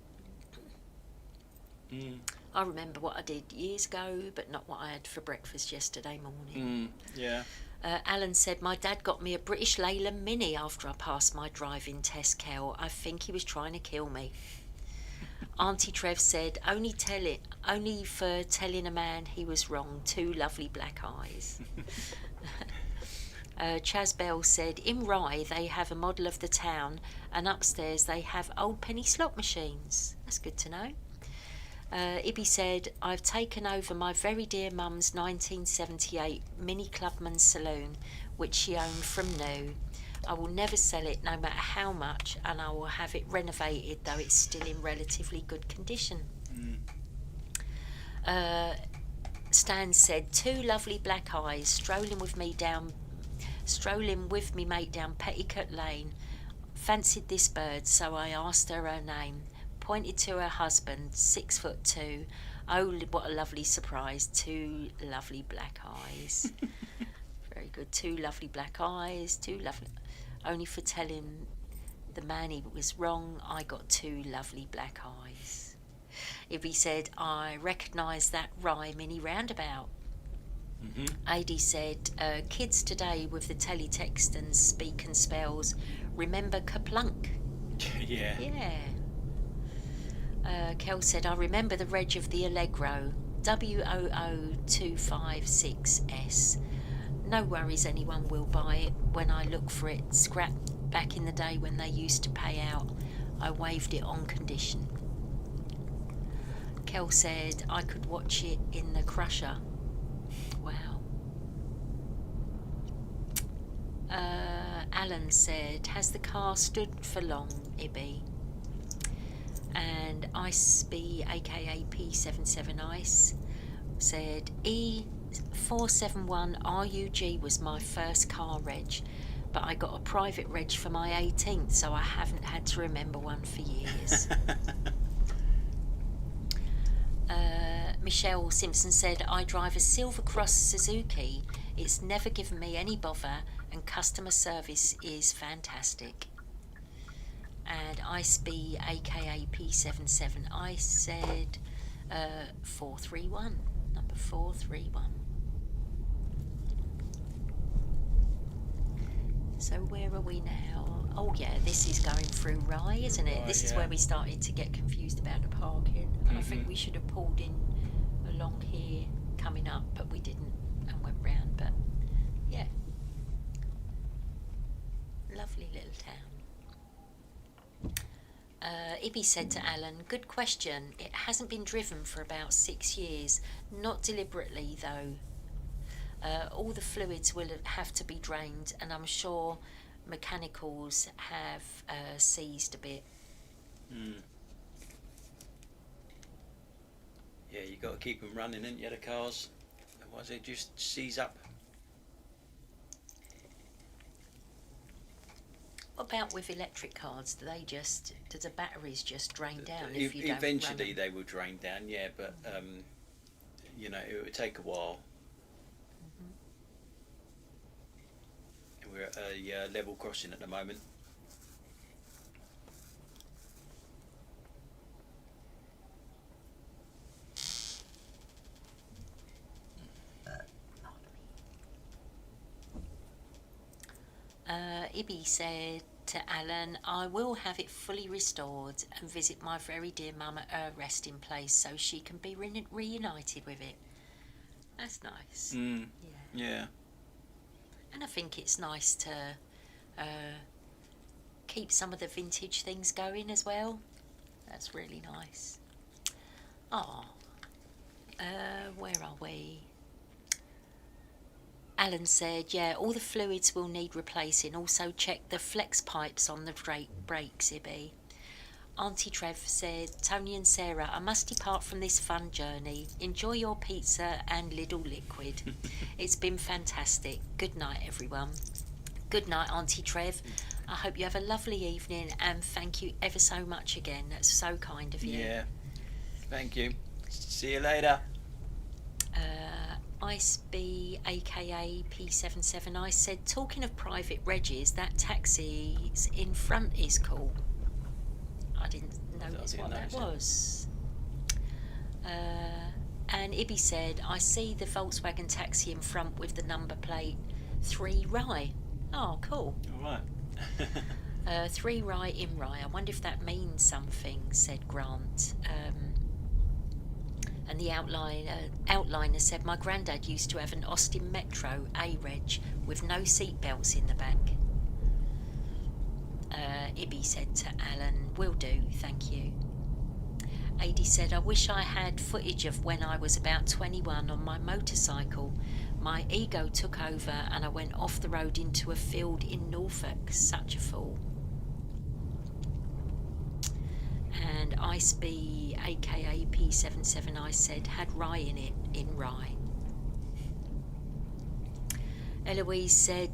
I remember what I did years ago, but not what I had for breakfast yesterday morning. Yeah. Alan said, my dad got me a British Leyland Mini after I passed my driving test, Kel. I think he was trying to kill me. Auntie Trev said, only for telling a man he was wrong, 2 lovely black eyes. Chaz Bell said, in Rye they have a model of the town, and upstairs they have old penny slot machines. That's good to know. Ibby said, I've taken over my very dear mum's 1978 Mini Clubman's saloon, which she owned from new. I will never sell it no matter how much, and I will have it renovated, though it's still in relatively good condition. Stan said, 2 lovely black eyes strolling with me mate down Petticoat Lane. Fancied this bird, so I asked her name. Pointed to her husband, 6'2". Oh, what a lovely surprise! 2 lovely black eyes. Very good. 2 lovely black eyes. 2 lovely. Only for telling the man he was wrong, I got 2 lovely black eyes. If he said, I recognise that Rye Mini roundabout. AD said, kids today with the teletext and speak and spells remember Kaplunk. Yeah. Kel said, I remember the reg of the Allegro, W00256S. No worries, anyone will buy it when I look for it. Scrap back in the day when they used to pay out. I waived it on condition. Kel said, I could watch it in the Crusher. Wow. Alan said, has the car stood for long, Ibby? And Iceby, aka P77 Ice, said, E471 RUG was my first car reg, but I got a private reg for my 18th, so I haven't had to remember one for years. Michelle Simpson said, I drive a Silver Cross Suzuki. It's never given me any bother, and customer service is fantastic. And Iceby, aka P77 Ice, said 431, number 431. So where are we now? Oh yeah, this is going through Rye, isn't it? This is where we started to get confused about the parking. And I think we should have pulled in along here coming up, but we didn't and went round. But yeah, lovely little town. Ibby said to Alan, good question. It hasn't been driven for about 6 years. Not deliberately, though. All the fluids will have to be drained, and I'm sure mechanicals have seized a bit. Yeah, you got to keep them running, ain't you, the cars? Otherwise they just seize up. What about with electric cars? Do the batteries just drain down if you don't Eventually run them? they will drain down, yeah, but you know, it would take a while. And we're at a level crossing at the moment. Ibby said to Alan, I will have it fully restored and visit my very dear mum at her resting place so she can be reunited with it. That's nice. Yeah. And I think it's nice to keep some of the vintage things going as well. That's really nice. Where are we? Alan said, yeah, all the fluids will need replacing. Also check the flex pipes on the brakes, Ibby. Auntie Trev said, Tony and Sarah, I must depart from this fun journey. Enjoy your pizza and Lidl liquid. It's been fantastic. Good night, everyone. Good night, Auntie Trev. I hope you have a lovely evening, and thank you ever so much again. That's so kind of you. Yeah, thank you. See you later. Iceby, aka P77, said, talking of private regs, that taxi's in front is cool. I didn't notice what that was. And Ibby said, I see the Volkswagen taxi in front with the number plate 3 Rye. Oh, cool. All right. 3 Rye in Rye. I wonder if that means something, said Grant. And the outliner said, my granddad used to have an Austin Metro A-Reg with no seatbelts in the back. Ibby said to Alan, will do, thank you. Adi said, I wish I had footage of when I was about 21 on my motorcycle. My ego took over and I went off the road into a field in Norfolk. Such a fool. And Iceby, aka P77, said, had Rye in it, in Rye. Eloise said,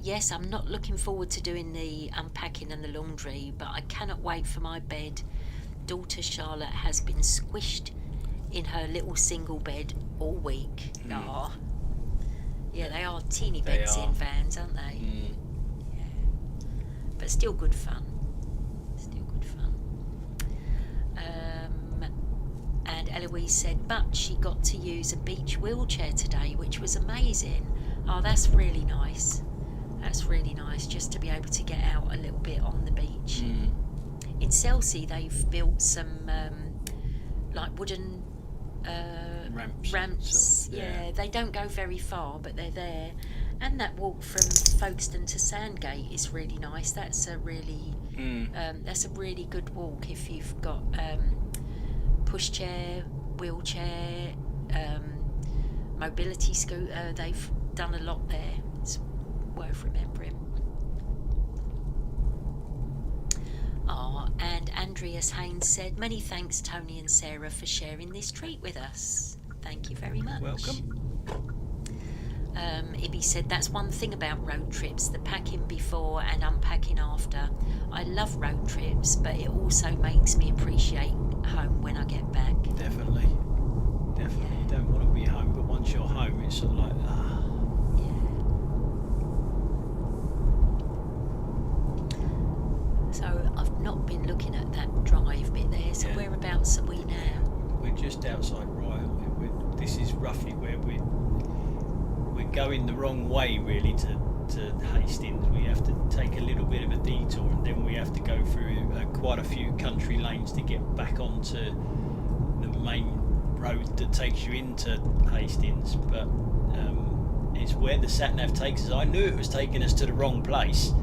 yes, I'm not looking forward to doing the unpacking and the laundry, but I cannot wait for my bed. Daughter Charlotte has been squished in her little single bed all week. Aww. Yeah, they are teeny beds in vans, aren't they? Yeah. But still good fun. Still good fun. And Eloise said, but she got to use a beach wheelchair today, which was amazing. Oh, that's really nice. That's really nice, just to be able to get out a little bit on the beach. In Chelsea, they've built some like wooden ramps. Sort of, yeah, they don't go very far, but they're there. And that walk from Folkestone to Sandgate is really nice. That's a really good walk if you've got pushchair, wheelchair, mobility scooter. They've done a lot there. It's worth remembering. And Andreas Haynes said, many thanks, Tony and Sarah, for sharing this treat with us. Thank you very much. Welcome. Ibby said, that's one thing about road trips, the packing before and unpacking after. I love road trips, but it also makes me appreciate home when I get back. Definitely. Yeah. You don't want to be home, but once you're home, it's sort of like, So I've not been looking at that drive bit there, so whereabouts are we now? We're just outside Rye. This is roughly where we're going the wrong way, really, to Hastings. We have to take a little bit of a detour, and then we have to go through quite a few country lanes to get back onto the main road that takes you into Hastings. But it's where the sat-nav takes us. I knew it was taking us to the wrong place,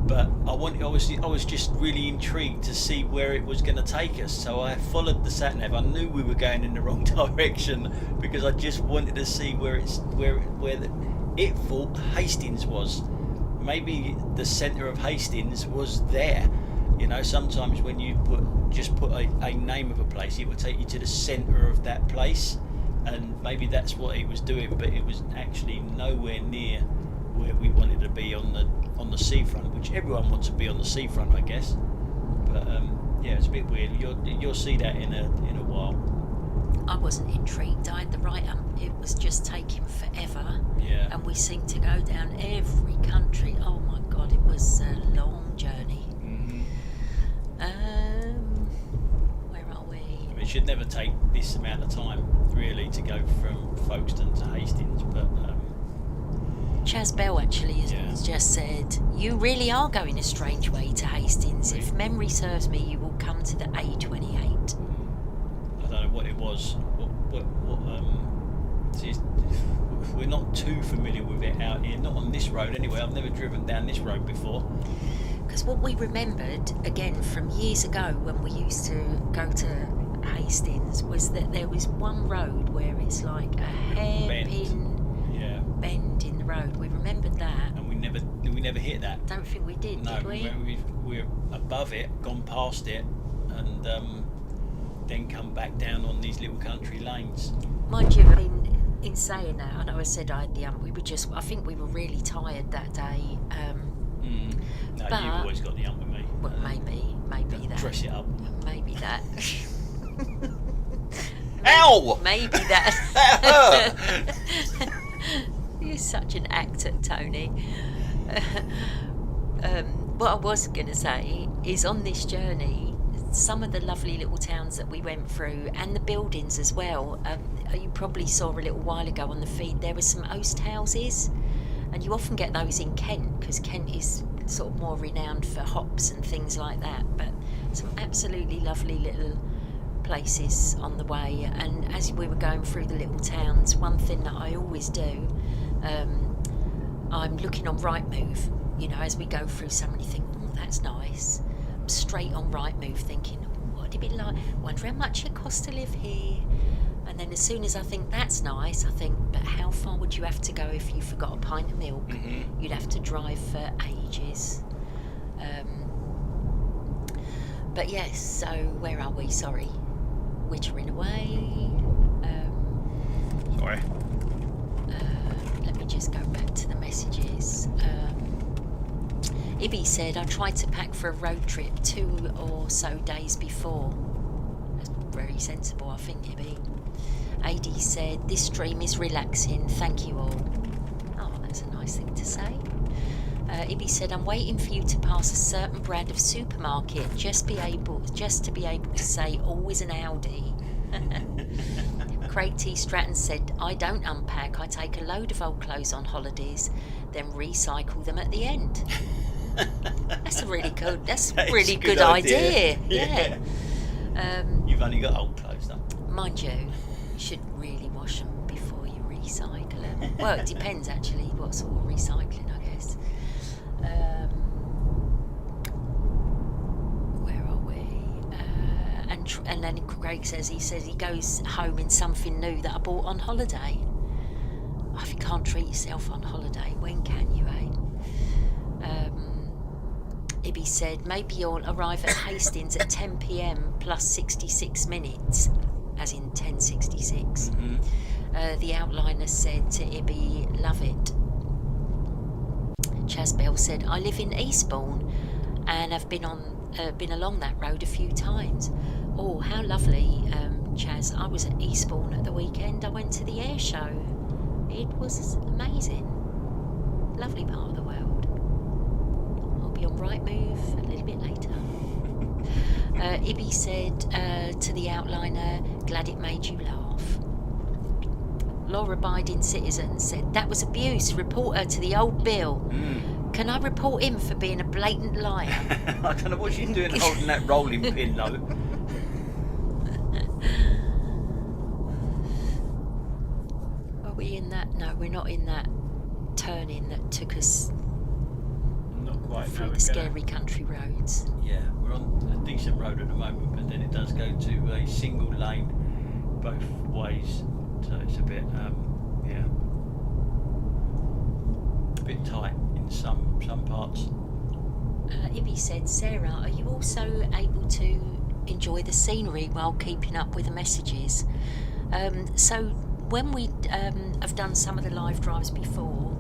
but I was just really intrigued to see where it was going to take us. So I followed the sat-nav. I knew we were going in the wrong direction because I just wanted to see where it thought Hastings was. Maybe the centre of Hastings was there. You know, sometimes when you put a name of a place, it will take you to the centre of that place, and maybe that's what it was doing. But it was actually nowhere near where we wanted to be on the seafront, which everyone wants to be on the seafront, I guess. But it's a bit weird. You'll see that in a while. I wasn't intrigued. I had the right it was just taking forever. Yeah. And we seemed to go down every country. Oh my God, it was a long journey. Where are we? It should never take this amount of time, really, to go from Folkestone to Hastings, but. Chaz Bell actually has just said, you really are going a strange way to Hastings. If memory serves me, you will come to the A28. I don't know what it was. We're not too familiar with it out here, not on this road anyway. I've never driven down this road before. Because what we remembered, again, from years ago when we used to go to Hastings, was that there was one road where it's like a hairpin bend in the road. We remembered that, and we never hit that. Don't think we did we? We're above it, gone past it, and then come back down on these little country lanes. Mind you, I mean, in saying that, I know I said I had the ump. I think we were really tired that day. No, but, you've always got the ump with me. Well, maybe that. Dress it up. Maybe that. Ow! Maybe that. You're such an actor, Tony. What I was going to say is, on this journey, some of the lovely little towns that we went through, and the buildings as well. You probably saw a little while ago on the feed, there were some oast houses, and you often get those in Kent, because Kent is sort of more renowned for hops and things like that. But some absolutely lovely little places on the way. And as we were going through the little towns, one thing that I always do, I'm looking on Rightmove, you know, as we go through something, you think, oh, that's nice. I'm straight on Rightmove thinking, what'd it be like? Wonder how much it costs to live here. And then as soon as I think that's nice, I think, but how far would you have to go if you forgot a pint of milk? Mm-hmm. You'd have to drive for ages. But yes, so where are we? Sorry. Wittering away. Sorry. Let me just go back to the messages. Ibby said, I tried to pack for a road trip 2 or so days before. That's very sensible, I think, Ibby. AD said, this stream is relaxing, thank you all. Oh, that's a nice thing to say. Ibby said, I'm waiting for you to pass a certain brand of supermarket just to be able to say always an Audi. Craig T. Stratton said, I don't unpack, I take a load of old clothes on holidays, then recycle them at the end. That's a really good, good idea. Yeah. You've only got old clothes though. Mind you should really wash them before you recycle them. Well, it depends actually what sort of recycling, I guess. Where are we? And then Craig says he goes home in something new that I bought on holiday. Oh, if you can't treat yourself on holiday, when can you, eh? Ibby said, maybe you'll arrive at Hastings at 10 p.m. plus 66 minutes, as in 10:66. Mm-hmm. The outliner said to Ibby, love it. Chaz Bell said, I live in Eastbourne and have been along that road a few times. Oh, how lovely, Chaz. I was at Eastbourne at the weekend. I went to the air show. It was amazing. Lovely part of the world. I'll be on Rightmove a little bit later. Ibby said to the outliner, glad it made you laugh. Laura Biden Citizen said, that was abuse. Report her to the old Bill. Can I report him for being a blatant liar? I don't know what she's doing holding that rolling pin though. Are we in that? No, we're not in that turning that took us Not quite. through the scary country roads. Yeah, we're on a decent road at the moment, but then it does go to a single lane both ways, so it's a bit, a bit tight in some parts. Ibby said, Sarah, are you also able to enjoy the scenery while keeping up with the messages? So when we have done some of the live drives before,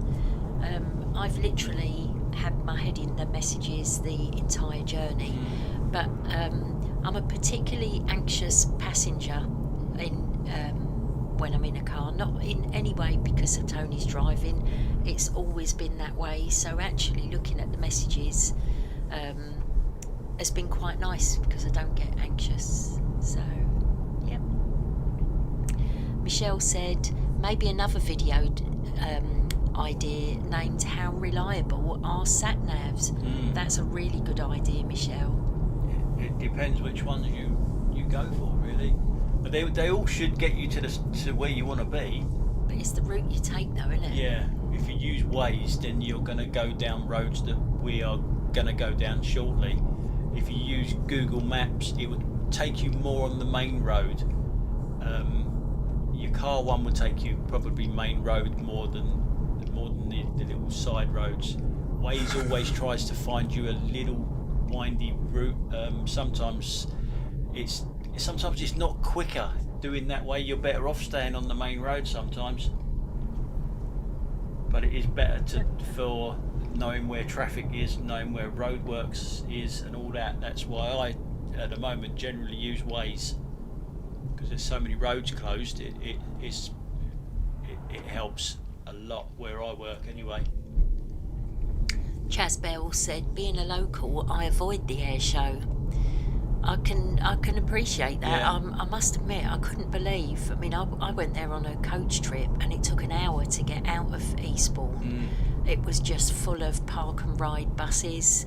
I've literally had my head in the messages the entire journey, but I'm a particularly anxious passenger when I'm in a car, not in any way because of Tony's driving, it's always been that way. So actually looking at the messages has been quite nice because I don't get anxious. So yep. Michelle said maybe another video idea named How Reliable Are Sat Navs. That's a really good idea, Michelle. It depends which ones you go for, really. But they all should get you to where you want to be. But it's the route you take though, isn't it? Yeah, if you use Waze, then you're going to go down roads that we are going to go down shortly. If you use Google Maps, it would take you more on the main road. Your car one would take you probably main road more than the little side roads. Waze always tries to find you a little windy route. Sometimes sometimes it's not quicker doing that way. You're better off staying on the main road sometimes. But it is better for knowing where traffic is, knowing where roadworks is, and all that. That's why I, at the moment, generally use Waze, because there's so many roads closed. It helps a lot where I work anyway. Chaz Bell said, being a local, I avoid the air show. I can appreciate that. Yeah. I must admit, I couldn't believe. I mean, I went there on a coach trip, and it took an hour to get out of Eastbourne. It was just full of park and ride buses.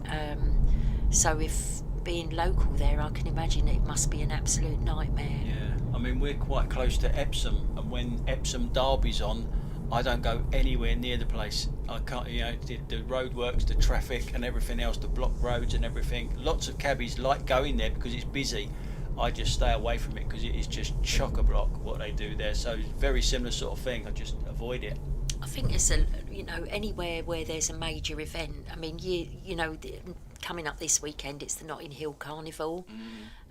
So if being local there, I can imagine it must be an absolute nightmare. Yeah, I mean, we're quite close to Epsom, and when Epsom Derby's on, I don't go anywhere near the place. I can't, the roadworks, the traffic and everything else, the blocked roads and everything. Lots of cabbies like going there because it's busy. I just stay away from it because it is just chock-a-block what they do there. So very similar sort of thing. I just avoid it. I think it's anywhere where there's a major event. I mean, coming up this weekend, it's the Notting Hill Carnival,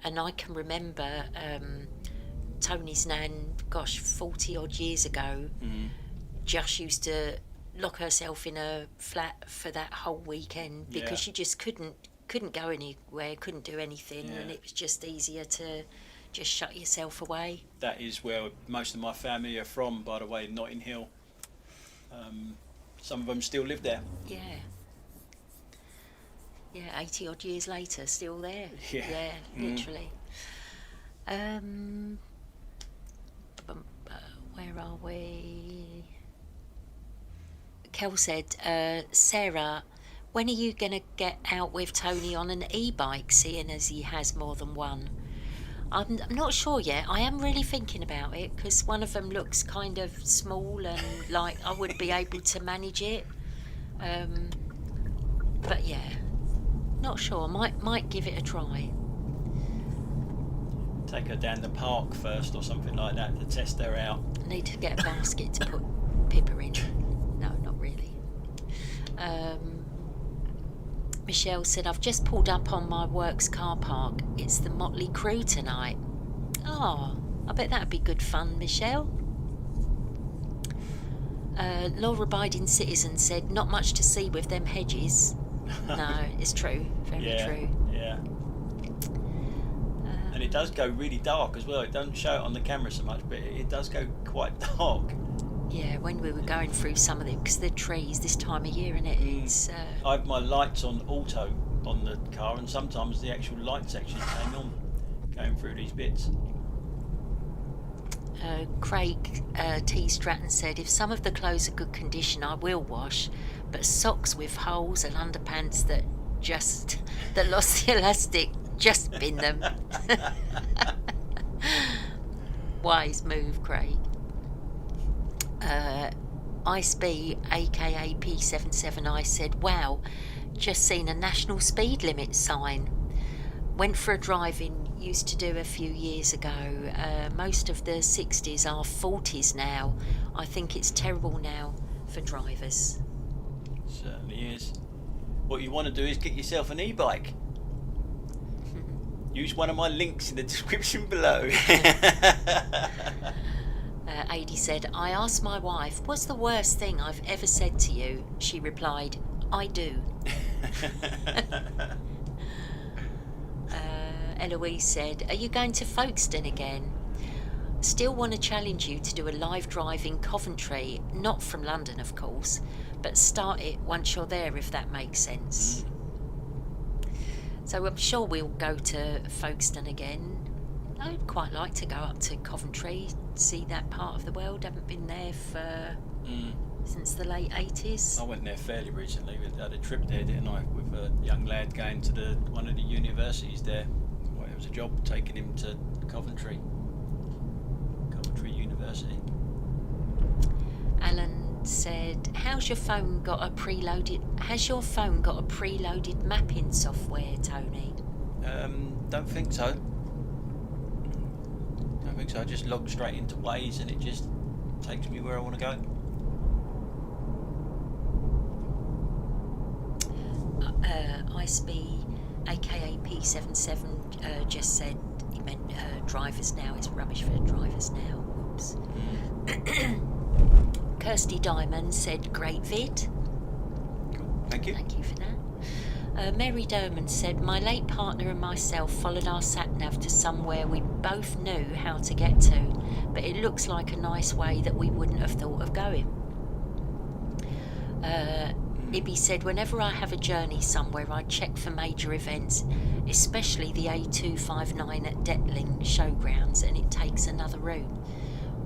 and I can remember Tony's nan, 40 odd years ago, just used to lock herself in a flat for that whole weekend because she just couldn't go anywhere, couldn't do anything, and it was just easier to just shut yourself away. That is where most of my family are from, by the way, Notting Hill. Some of them still live there. Yeah, 80 odd years later, still there. Yeah, literally. Where are we? Kel said, Sarah, when are you going to get out with Tony on an e-bike, seeing as he has more than one? I'm not sure yet. I am really thinking about it because one of them looks kind of small and like I would be able to manage it. But yeah, not sure. Might give it a try. Take her down the park first or something like that to test her out. Need to get a basket to put Pippa in. No, not really. Michelle said, I've just pulled up on my work's car park. It's the Motley Crew tonight. Oh, I bet that'd be good fun, Michelle. Law-abiding citizen said, not much to see with them hedges. No, it's true. Very true. Yeah. And it does go really dark as well. It doesn't show it on the camera so much, but it does go quite dark. Yeah, when we were going through some of them, because the trees this time of year, it's... I have my lights on auto on the car, and sometimes the actual light section came on going through these bits. Craig T. Stratton said, if some of the clothes are good condition, I will wash, but socks with holes and underpants that lost the elastic, just bin them. Wise move, Craig. Ice-B, aka P77I, said, wow, just seen a national speed limit sign. Went for a drive-in, used to do a few years ago. Most of the 60s are 40s now. I think it's terrible now for drivers. Certainly is. What you want to do is get yourself an e-bike. Use one of my links in the description below. Adi said, I asked my wife, what's the worst thing I've ever said to you? She replied, I do. Eloise said, are you going to Folkestone again? Still want to challenge you to do a live drive in Coventry, not from London of course, but start it once you're there if that makes sense. So I'm sure we'll go to Folkestone again. I'd quite like to go up to Coventry, see that part of the world. Haven't been there for since the late 80s. I went there fairly recently. We had a trip there, didn't I, with a young lad going to one of the universities there. Well, it was a job taking him to Coventry University. Alan said, has your phone got a preloaded mapping software, Tony? Don't think so. I just log straight into Waze and it just takes me where I want to go. Ice-B, aka P77, just said he meant drivers now. It's rubbish for drivers now. Whoops. Kirsty Diamond said, great vid. Thank you. Thank you for that. Mary Dermond said, my late partner and myself followed our sat-nav to somewhere we both knew how to get to, but it looks like a nice way that we wouldn't have thought of going. Ibby said, whenever I have a journey somewhere, I check for major events, especially the A259 at Detling Showgrounds, and it takes another route.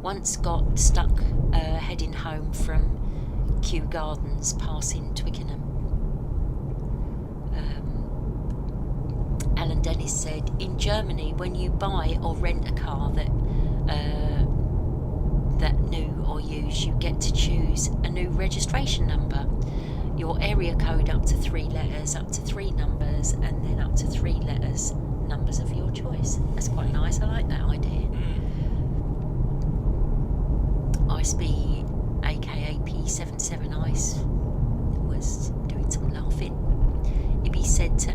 Once got stuck heading home from Kew Gardens, passing Twickenham. Alan Dennis said, in Germany, when you buy or rent a car that new or used, you get to choose a new registration number. Your area code up to 3 letters, up to 3 numbers, and then up to 3 letters, numbers of your choice. That's quite nice. I like that idea. Iceby, aka P77 Ice, was doing some laughing. Ibby said to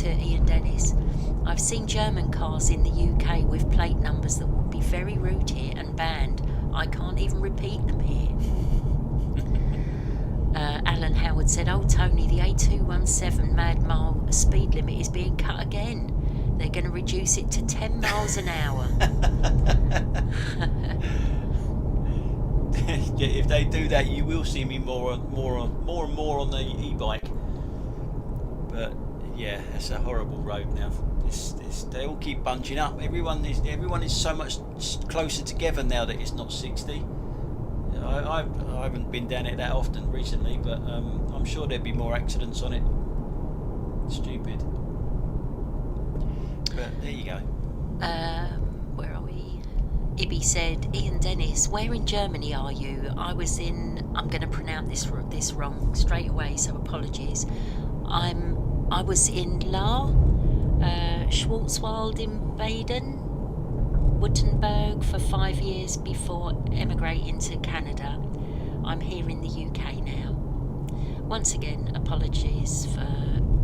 Ian Dennis, I've seen German cars in the UK with plate numbers that would be very rude here and banned. I can't even repeat them here. Alan Howard said, oh Tony, the A217 mad mile speed limit is being cut again. They're going to reduce it to 10 miles an hour. Yeah, if they do that, you will see me more and more on the e-bike. But yeah, it's a horrible road now. They all keep bunching up. Everyone is so much closer together now that it's not 60. I haven't been down it that often recently, but I'm sure there'd be more accidents on it. Stupid. But there you go. Where are we? Ibby said, Ian Dennis, where in Germany are you? I was in, I'm going to pronounce this wrong straight away, so apologies. I was in Schwarzwald in Baden, Württemberg for 5 years before emigrating to Canada. I'm here in the UK now. Once again, apologies for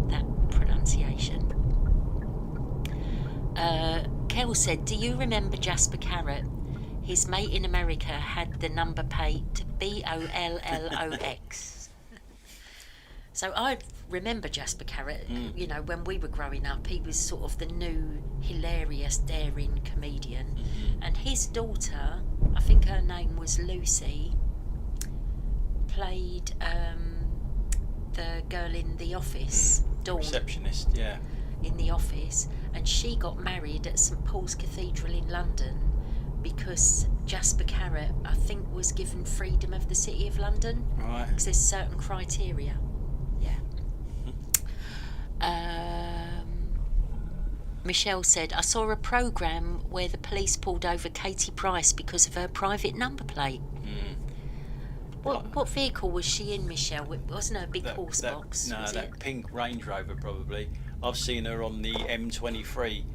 that pronunciation. Kel said, do you remember Jasper Carrot? His mate in America had the number plate BOLLOX. So I remember Jasper Carrot, you know, when we were growing up, he was sort of the new, hilarious, daring comedian. And his daughter, I think her name was Lucy, played the girl in The Office, Dawn. Receptionist, yeah. In The Office. And she got married at St Paul's Cathedral in London because Jasper Carrot, I think, was given freedom of the City of London. Right. Because there's certain criteria. Michelle said, I saw a programme where the police pulled over Katie Price because of her private number plate. What vehicle was she in, Michelle? It wasn't her big horse box. No, was that it? pink Range Rover probably. I've seen her on the M23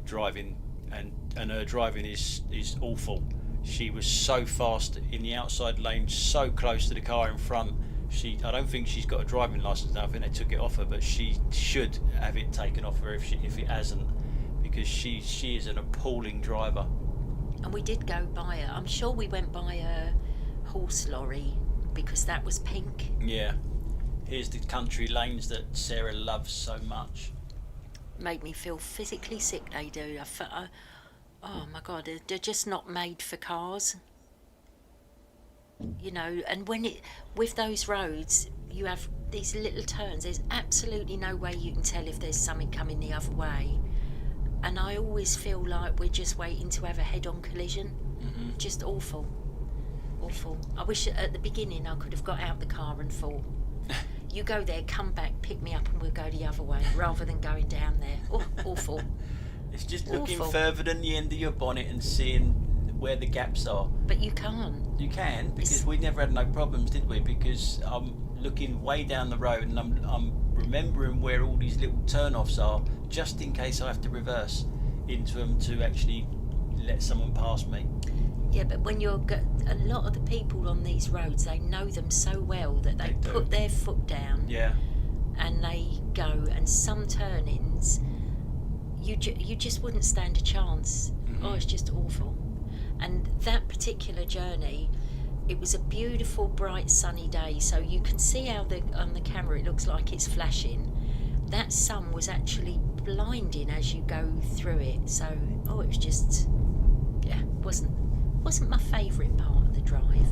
driving, and her driving is awful. She was so fast in the outside lane, so close to the car in front. I don't think she's got a driving licence now. I think they took it off her, but she should have it taken off her if it hasn't, because she is an appalling driver. And we did go by her. I'm sure we went by a horse lorry because that was pink. Yeah. Here's the country lanes that Sarah loves so much. Made me feel physically sick, they do. Oh my God, they're just not made for cars. You know, and with those roads, you have these little turns. There's absolutely no way you can tell if there's something coming the other way. And I always feel like we're just waiting to have a head-on collision. Just awful. Awful. I wish at the beginning I could have got out the car and thought, you go there, come back, pick me up, and we'll go the other way, rather than going down there. Oh, awful. It's just looking further than the end of your bonnet and seeing where the gaps are. But you can't. You can, because we never had no problems, did we? Because I'm looking way down the road and I'm remembering where all these little turn-offs are, just in case I have to reverse into them to actually let someone pass me. Yeah, but when a lot of the people on these roads, they know them so well that they put their foot down. Yeah. And they go, and some turn-ins, you just wouldn't stand a chance. Oh, it's just awful. And that particular journey, it was a beautiful, bright, sunny day. So you can see how on the camera it looks like it's flashing. That sun was actually blinding as you go through it. So, it was just, wasn't my favourite part of the drive.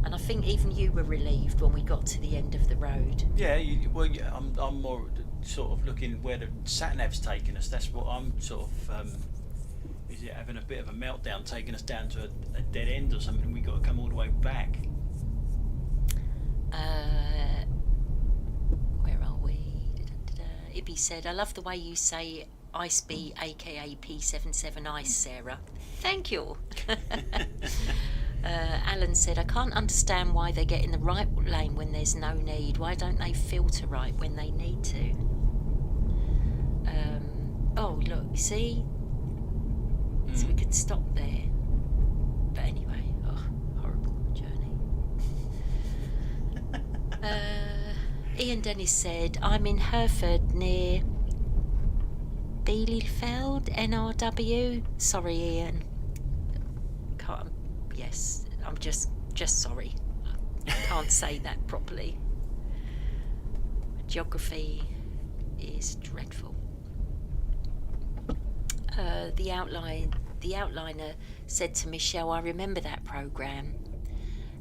And I think even you were relieved when we got to the end of the road. Yeah, I'm more sort of looking where the sat-nav's taking us. That's what I'm sort of, is it having a bit of a meltdown, taking us down to a dead end or something, and we got to come all the way back? Where are we? Ibby said, I love the way you say Ice B, aka P77 Ice, Sarah. Thank you. Alan said, I can't understand why they get in the right lane when there's no need. Why don't they filter right when they need to? Oh, look, see? So we could stop there. But anyway, horrible journey. Ian Dennis said, I'm in Hereford near Bielefeld, NRW. Sorry, Ian. Yes, I'm just sorry. I can't say that properly. Geography is dreadful. The outliner said to Michelle, I remember that programme.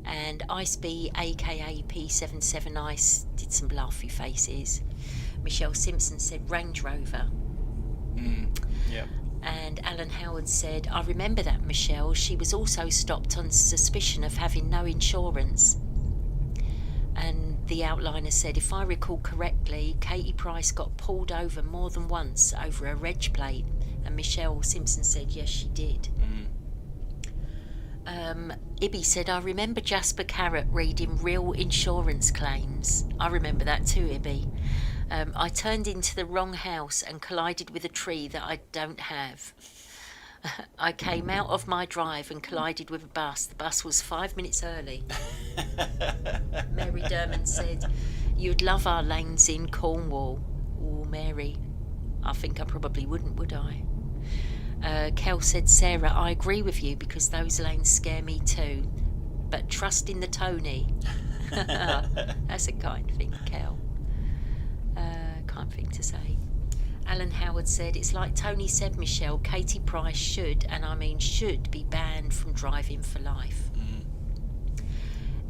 And Iceby, aka P77 Ice, did some laughy faces. Michelle Simpson said Range Rover. Yeah. And Alan Howard said, I remember that, Michelle. She was also stopped on suspicion of having no insurance. And the outliner said, if I recall correctly, Katie Price got pulled over more than once over a reg plate. And Michelle Simpson said, yes, she did. Ibby said, I remember Jasper Carrot reading real insurance claims. I remember that too, Ibby. I turned into the wrong house and collided with a tree that I don't have. I came out of my drive and collided with a bus. The bus was 5 minutes early. Mary Dermond said, you'd love our lanes in Cornwall. Oh, Mary, I think I probably wouldn't, would I? Kel said, Sarah, I agree with you because those lanes scare me too. But trust in the Tony. That's a kind thing, Kel. Kind thing to say. Alan Howard said, it's like Tony said, Michelle, Katie Price should, and I mean should, be banned from driving for life.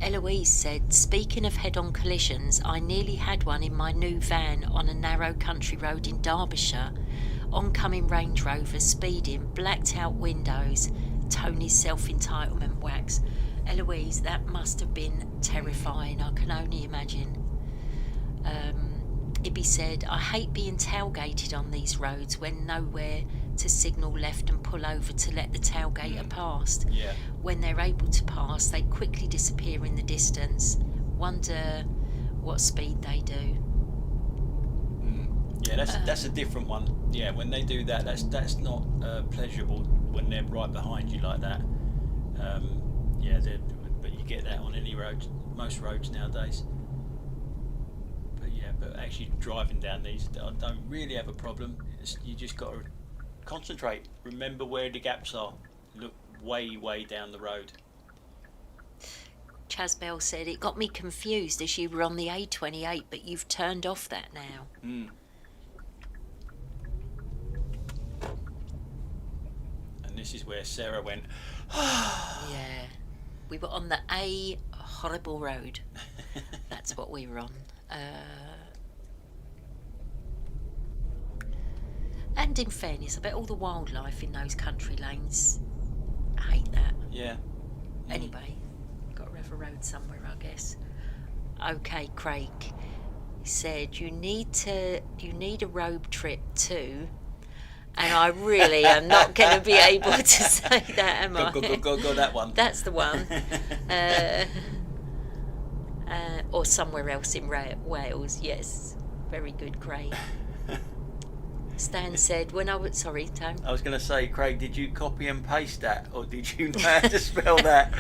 Eloise said, speaking of head-on collisions, I nearly had one in my new van on a narrow country road in Derbyshire. Oncoming Range Rover speeding, blacked out windows, Tony's self-entitlement wax. Eloise, that must have been terrifying, I can only imagine. Ibby said, I hate being tailgated on these roads when nowhere to signal left and pull over to let the tailgater pass. Yeah. When they're able to pass, they quickly disappear in the distance. Wonder what speed they do. Yeah, that's a different one. Yeah, when they do that, that's not pleasurable when they're right behind you like that. But you get that on any road, most roads nowadays. But actually driving down these, I don't really have a problem. You just got to concentrate. Remember where the gaps are. Look way down the road. Chaz Bell said, it got me confused as you were on the A28, but you've turned off that now. And this is where Sarah went, Yeah. We were on the A horrible road. That's what we were on. And in fairness, I bet all the wildlife in those country lanes, I hate that. Yeah. Anyway, got to have a road somewhere, I guess. Okay, Craig said, you need a road trip too. And I really am not going to be able to say that, am I? Go that one. That's the one. Or somewhere else in Wales, yes. Very good, Craig. Stan said, when I was... Sorry, Tone. I was going to say, Craig, did you copy and paste that? Or did you know how to spell that?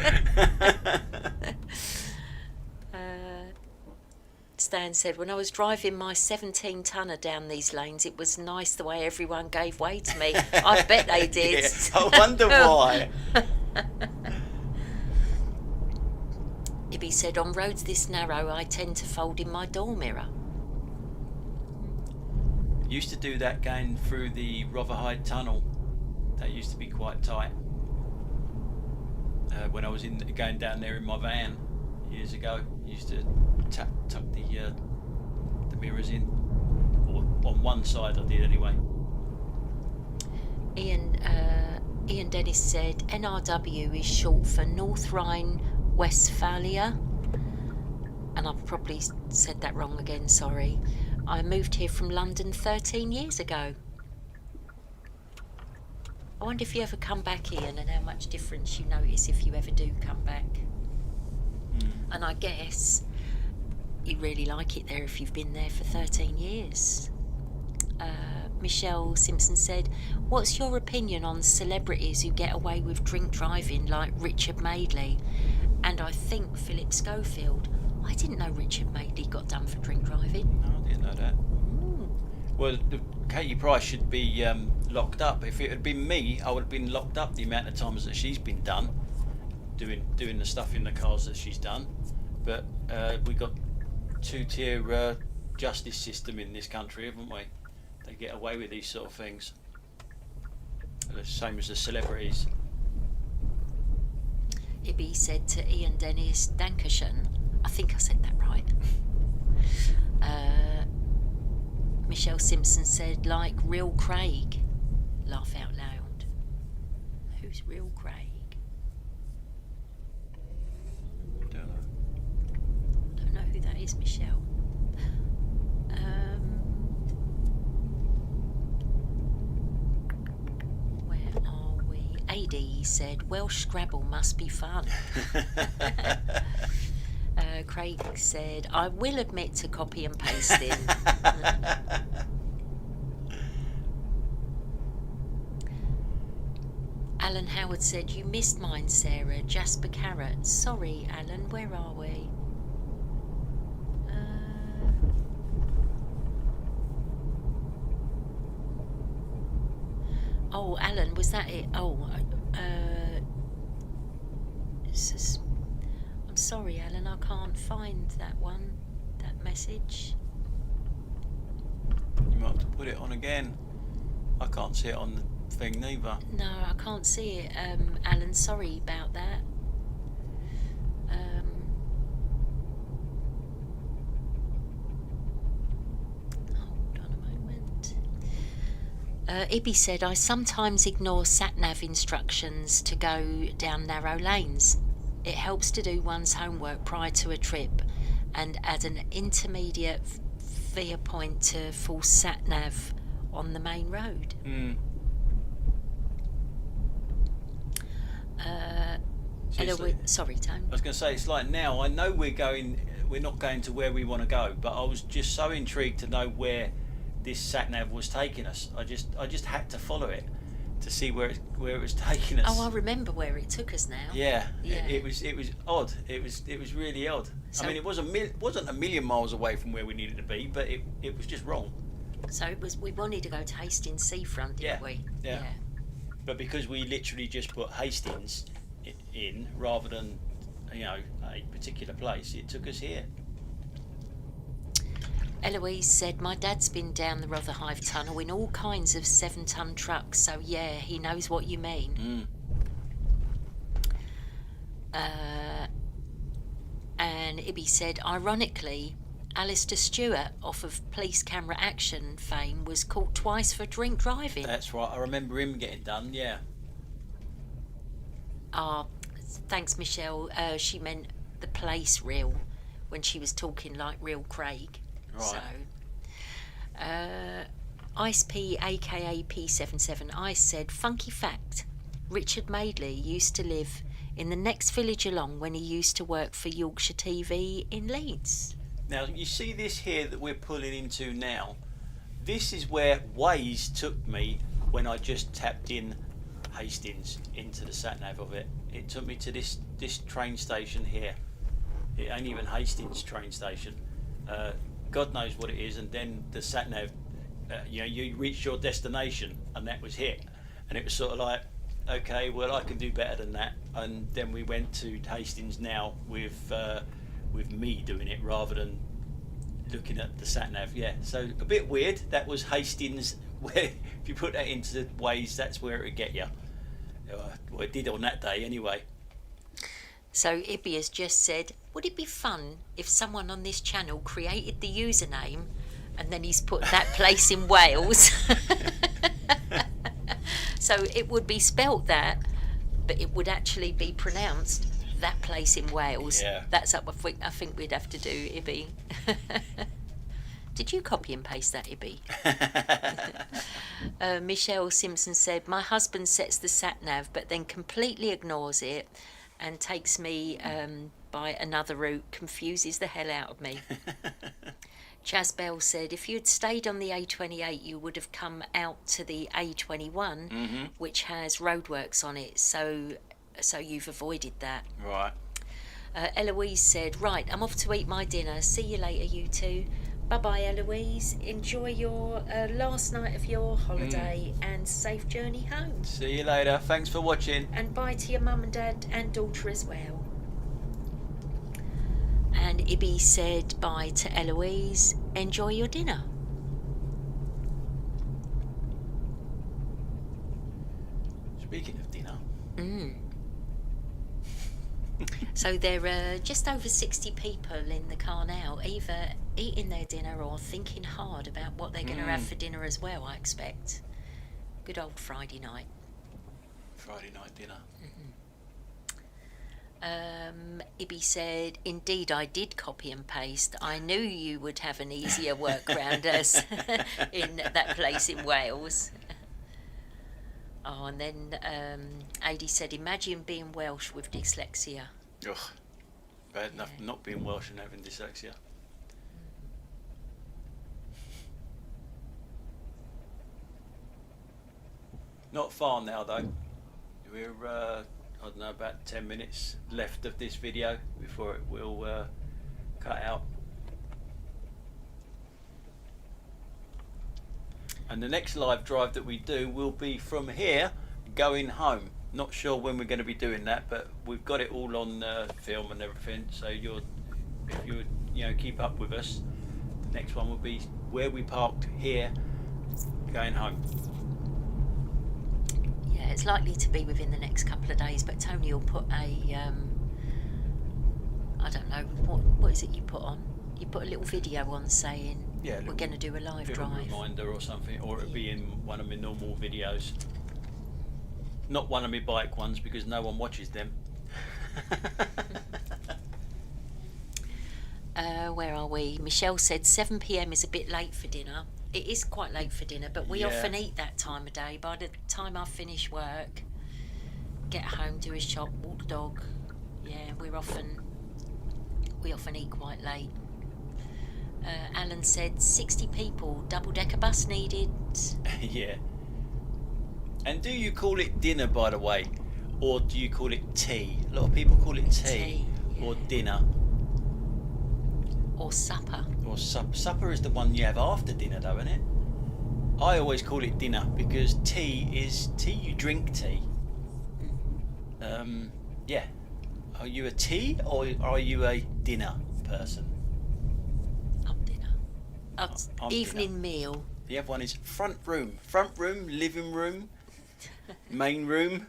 Stan said, when I was driving my 17-tonner down these lanes, it was nice the way everyone gave way to me. I bet they did. Yeah, I wonder why. Ibby said, on roads this narrow, I tend to fold in my door mirror. Used to do that going through the Rotherhithe tunnel. That used to be quite tight. When I was going down there in my van years ago, used to tuck the mirrors in, or on one side I did anyway. Ian Dennis said NRW is short for North Rhine-Westphalia, and I've probably said that wrong again, sorry. I moved here from London 13 years ago. I wonder if you ever come back, Ian, and how much difference you notice if you ever do come back. And I guess you really like it there if you've been there for 13 years. Michelle Simpson said, what's your opinion on celebrities who get away with drink driving like Richard Madeley? And I think Philip Schofield. I didn't know Richard Madeley got done for drink driving. No, I didn't know that. Well, Katie Price should be locked up. If it had been me, I would have been locked up the amount of times that she's been done doing the stuff in the cars that she's done. But we got two-tier justice system in this country, haven't we? They get away with these sort of things. The same as the celebrities. Ibby said to Ian Dennis, Dankeschön. I think I said that right. Michelle Simpson said, like Real Craig. Laugh out loud. Who's Real Craig? Don't know who that is, Michelle. Where are we? AD said, Welsh Scrabble must be fun. Craig said, I will admit to copy and pasting. Alan Howard said, you missed mine, Sarah. Jasper Carrot. Sorry, Alan, where are we? Oh, Alan, was that it? Oh, I'm sorry, Alan, I can't find that one, that message. You might have to put it on again. I can't see it on the thing neither. No, I can't see it, Alan, sorry about that. Hold on a moment. Ibby said, I sometimes ignore sat-nav instructions to go down narrow lanes. It helps to do one's homework prior to a trip and add an intermediate via point to full sat-nav on the main road. Sorry, Tone. I was going to say, it's like now I know we're not going to where we want to go, but I was just so intrigued to know where this sat nav was taking us. I just had to follow it to see where it was taking us. Oh, I remember where it took us now. Yeah. It was odd. It was really odd. So, I mean, it wasn't a million miles away from where we needed to be, but it was just wrong. So we wanted to go to Hastings seafront, didn't we? Yeah. But because we literally just put Hastings in rather than a particular place, it took us here. Eloise said, my dad's been down the Rotherhithe tunnel in all kinds of 7-ton trucks, so yeah, he knows what you mean. And Ibby said, ironically, Alistair Stewart, off of police camera action fame, was caught twice for drink driving. That's right, I remember him getting done, yeah. Thanks, Michelle. She meant the place real when she was talking like Real Craig. Right. So, Ice P, aka P77, Ice said, funky fact, Richard Madeley used to live in the next village along when he used to work for Yorkshire TV in Leeds. Now, you see this here that we're pulling into now? This is where Waze took me when I just tapped in Hastings into the sat-nav of it. It took me to this train station here. It ain't even Hastings train station. God knows what it is, and then the sat nav, you reached your destination, and that was it. And it was sort of like, okay, well, I can do better than that. And then we went to Hastings now with me doing it rather than looking at the sat nav. Yeah, so a bit weird. That was Hastings. Where if you put that into Waze, that's where it would get you. Well, it did on that day anyway. So Ibby has just said, would it be fun if someone on this channel created the username and then he's put that place in Wales? So it would be spelt that, but it would actually be pronounced that place in Wales. Yeah. That's up. I think we'd have to do, Ibby. Did you copy and paste that, Ibby? Michelle Simpson said, my husband sets the sat nav but then completely ignores it and takes me by another route, confuses the hell out of me. Chaz Bell said, if you had stayed on the A28, you would have come out to the A21, which has roadworks on it, so you've avoided that. Right. Eloise said, right, I'm off to eat my dinner. See you later, you two. Bye-bye, Eloise. Enjoy your last night of your holiday and safe journey home. See you later. Thanks for watching. And bye to your mum and dad and daughter as well. And Ibby said bye to Eloise. Enjoy your dinner. Speaking of dinner. So there are just over 60 people in the car now, either eating their dinner or thinking hard about what they're going to have for dinner as well, I expect. Good old Friday night. Friday night dinner. Ibby said, indeed I did copy and paste. I knew you would have an easier work around us in that place in Wales. Oh, and then Adi said, imagine being Welsh with dyslexia. Ugh, bad enough not being Welsh and having dyslexia. Not far now though. We're I don't know, about 10 minutes left of this video before it will cut out. And the next live drive that we do will be from here going home. Not sure when we're going to be doing that, but we've got it all on film and everything. So if you keep up with us, the next one will be where we parked here, going home. Yeah, it's likely to be within the next couple of days, but Tony will put a I don't know, what is it you put on? You put a little video on saying we're going to do a live drive. Reminder or something, or it'll be in one of my normal videos. Not one of my bike ones because no one watches them. Where are we? Michelle said 7 p.m. is a bit late for dinner. It is quite late for dinner, but we often eat that time of day. By the time I finish work, get home, do a shop, walk the dog, we often eat quite late. Alan said 60 people, double-decker bus needed. Yeah. And do you call it dinner, by the way, or do you call it tea? A lot of people call it tea or dinner. Or supper. Or supper is the one you have after dinner, though, isn't it? I always call it dinner because tea is tea. You drink tea. Yeah. Are you a tea or are you a dinner person? I'm dinner. I'm evening dinner. Meal. The other one is front room, living room, main room.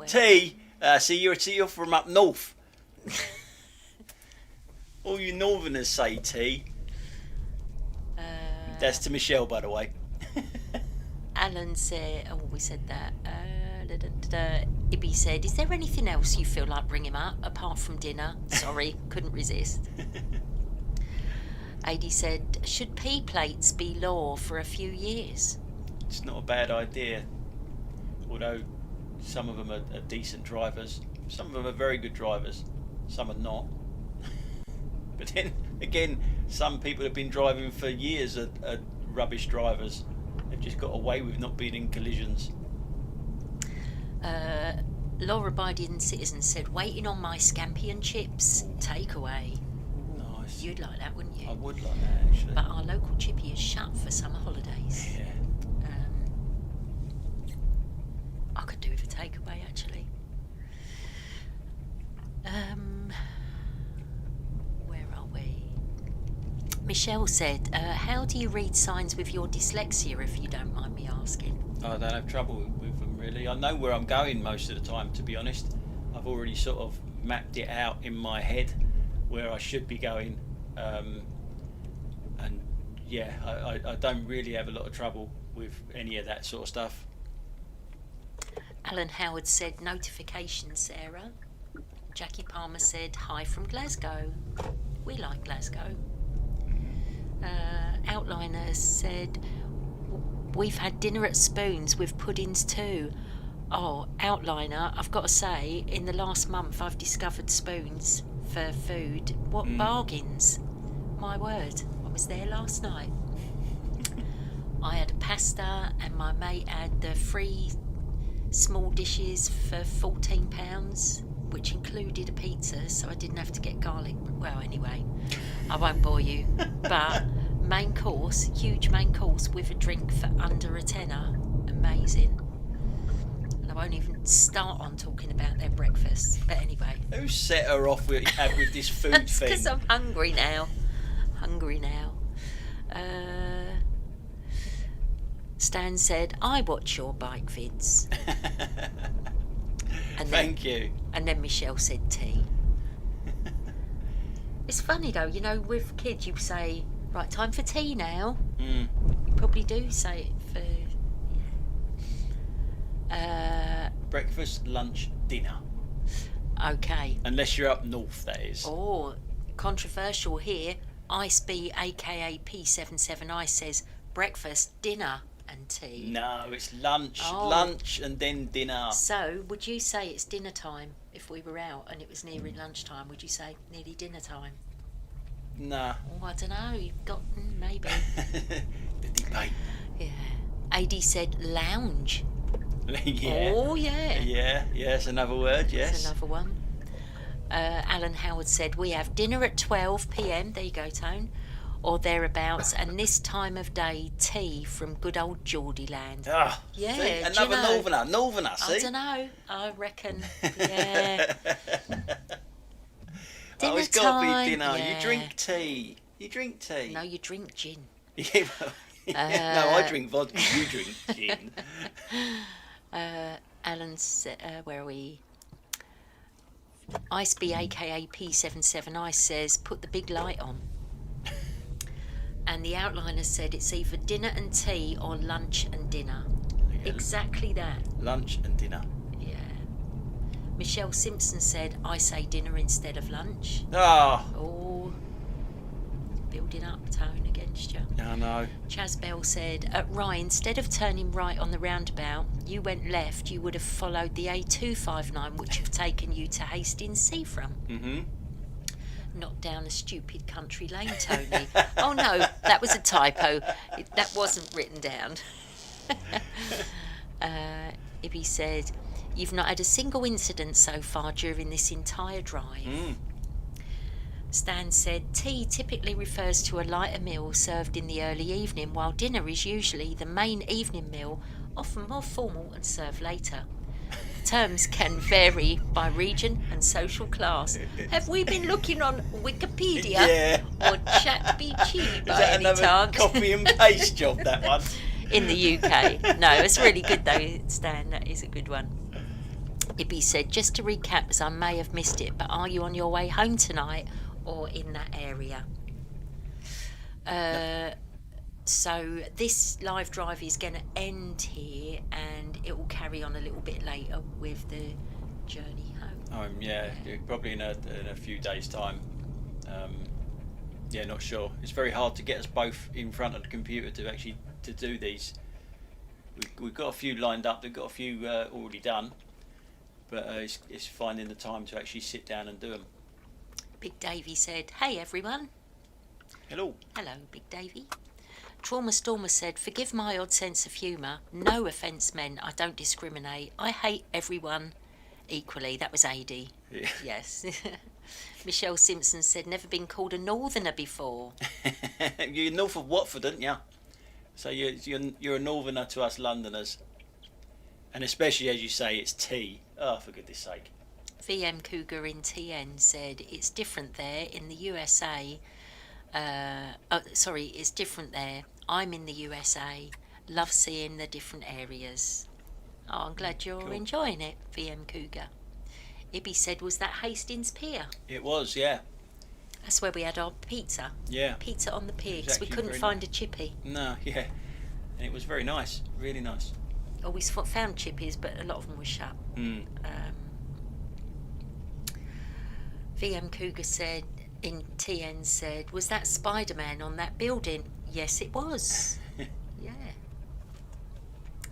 Tea. See, you're from up north. All you northerners say tea. That's to Michelle, by the way. Alan said, we said that. Ibby said, is there anything else you feel like bringing up apart from dinner? Sorry, couldn't resist. Adi said, should P plates be law for a few years? It's not a bad idea. Although some of them are decent drivers. Some of them are very good drivers. Some are not. But then again, some people have been driving for years are rubbish drivers. They've just got away with not being in collisions. Law-abiding citizen said, waiting on my scampi and chips. Takeaway. Nice. You'd like that, wouldn't you? I would like that, actually. But our local chippy is shut for summer holidays. Yeah. I could do with a takeaway, actually. Where are we? Michelle said, how do you read signs with your dyslexia, if you don't mind me asking? I don't have trouble with them, really. I know where I'm going most of the time, to be honest. I've already sort of mapped it out in my head where I should be going. And yeah, I don't really have a lot of trouble with any of that sort of stuff. Alan Howard said, notifications, Sarah. Jackie Palmer said, hi from Glasgow. We like Glasgow. Outliner said, we've had dinner at Spoons with puddings too. Oh, Outliner, I've got to say, in the last month I've discovered Spoons for food. What bargains. My word, I was there last night. I had a pasta and my mate had the 3 small dishes for £14, which included a pizza, so I didn't have to get garlic. Well, anyway, I won't bore you. But main course, huge main course with a drink for under a tenner. Amazing. And I won't even start on talking about their breakfast. But anyway. Who set her off with this food That's thing? because I'm hungry now. Stan said, I watch your bike vids. And Thank you. And then Michelle said tea. It's funny though, you know, with kids you say, right, time for tea now. You probably do say it for, breakfast, lunch, dinner. Okay. Unless you're up north, that is. Oh, controversial here. Iceby, aka P77I, says breakfast, dinner and tea. No, it's lunch and then dinner. So, would you say it's dinner time if we were out and it was nearing lunchtime? Would you say nearly dinner time? Nah. Oh, I don't know. You've got maybe. The debate. Yeah. AD said lounge. Yeah. Oh, yeah. Yeah, it's another word, yes. That's another one. Alan Howard said, we have dinner at 12 p.m. There you go, Tone. Or thereabouts, and this time of day, tea from good old Geordie land. Oh, yeah, see? Another northerner, see? I don't know. I reckon, yeah. Dinner it's got to time, be dinner. yeah. You drink tea. No, you drink gin. Yeah, well, no, I drink vodka. You drink gin. Alan said, where are we? Iceby, aka P77I, says, put the big light on. And the outliner said it's either dinner and tea or lunch and dinner. Yeah. Exactly that. Lunch and dinner. Yeah. Michelle Simpson said, I say dinner instead of lunch. Oh, building up tone against you. I know. Chaz Bell said, Rye, instead of turning right on the roundabout, you went left, you would have followed the A259, which have taken you to Hastings Seafront. Mm-hmm. Not down a stupid country lane, Tony. Oh no, that was a typo. That wasn't written down. Ibby said, you've not had a single incident so far during this entire drive. Stan said, tea typically refers to a lighter meal served in the early evening, while dinner is usually the main evening meal, often more formal and served later. Terms can vary by region and social class. Have we been looking on Wikipedia Yeah. or ChatGPT by that any another chance? copy and paste job, that one? In the UK. No, it's really good though, Stan. That is a good one. Ibby said, just to recap, as I may have missed it, but are you on your way home tonight or in that area? So this live drive is going to end here and it will carry on a little bit later with the journey home. Yeah, probably in a few days' time. Yeah, not sure. It's very hard to get us both in front of the computer to do these. We've got a few lined up. We've got a few already done, but it's finding the time to actually sit down and do them. Big Davey said, hey everyone. Hello. Hello, Big Davey. Trauma Stormer said, forgive my odd sense of humour. No offence meant, I don't discriminate. I hate everyone, Equally, that was AD. Yeah. Yes. Michelle Simpson said, never been called a northerner before. You're north of Watford, aren't you? So you're a northerner to us Londoners. And especially, as you say, it's tea. Oh, for goodness sake. VM Cougar in TN said, it's different there in the USA. It's different there. I'm in the USA. Love seeing the different areas. Oh, I'm glad you're enjoying it, VM Cougar. Ibby said, was that Hastings Pier? It was, yeah. That's where we had our pizza. Yeah. Pizza on the pier, because we actually couldn't very find nice. a chippy. No, yeah. And it was very nice, really nice. Oh, we found chippies, but a lot of them were shut. VM Cougar said, in TN said, was that Spider-Man on that building? Yes, it was. Yeah.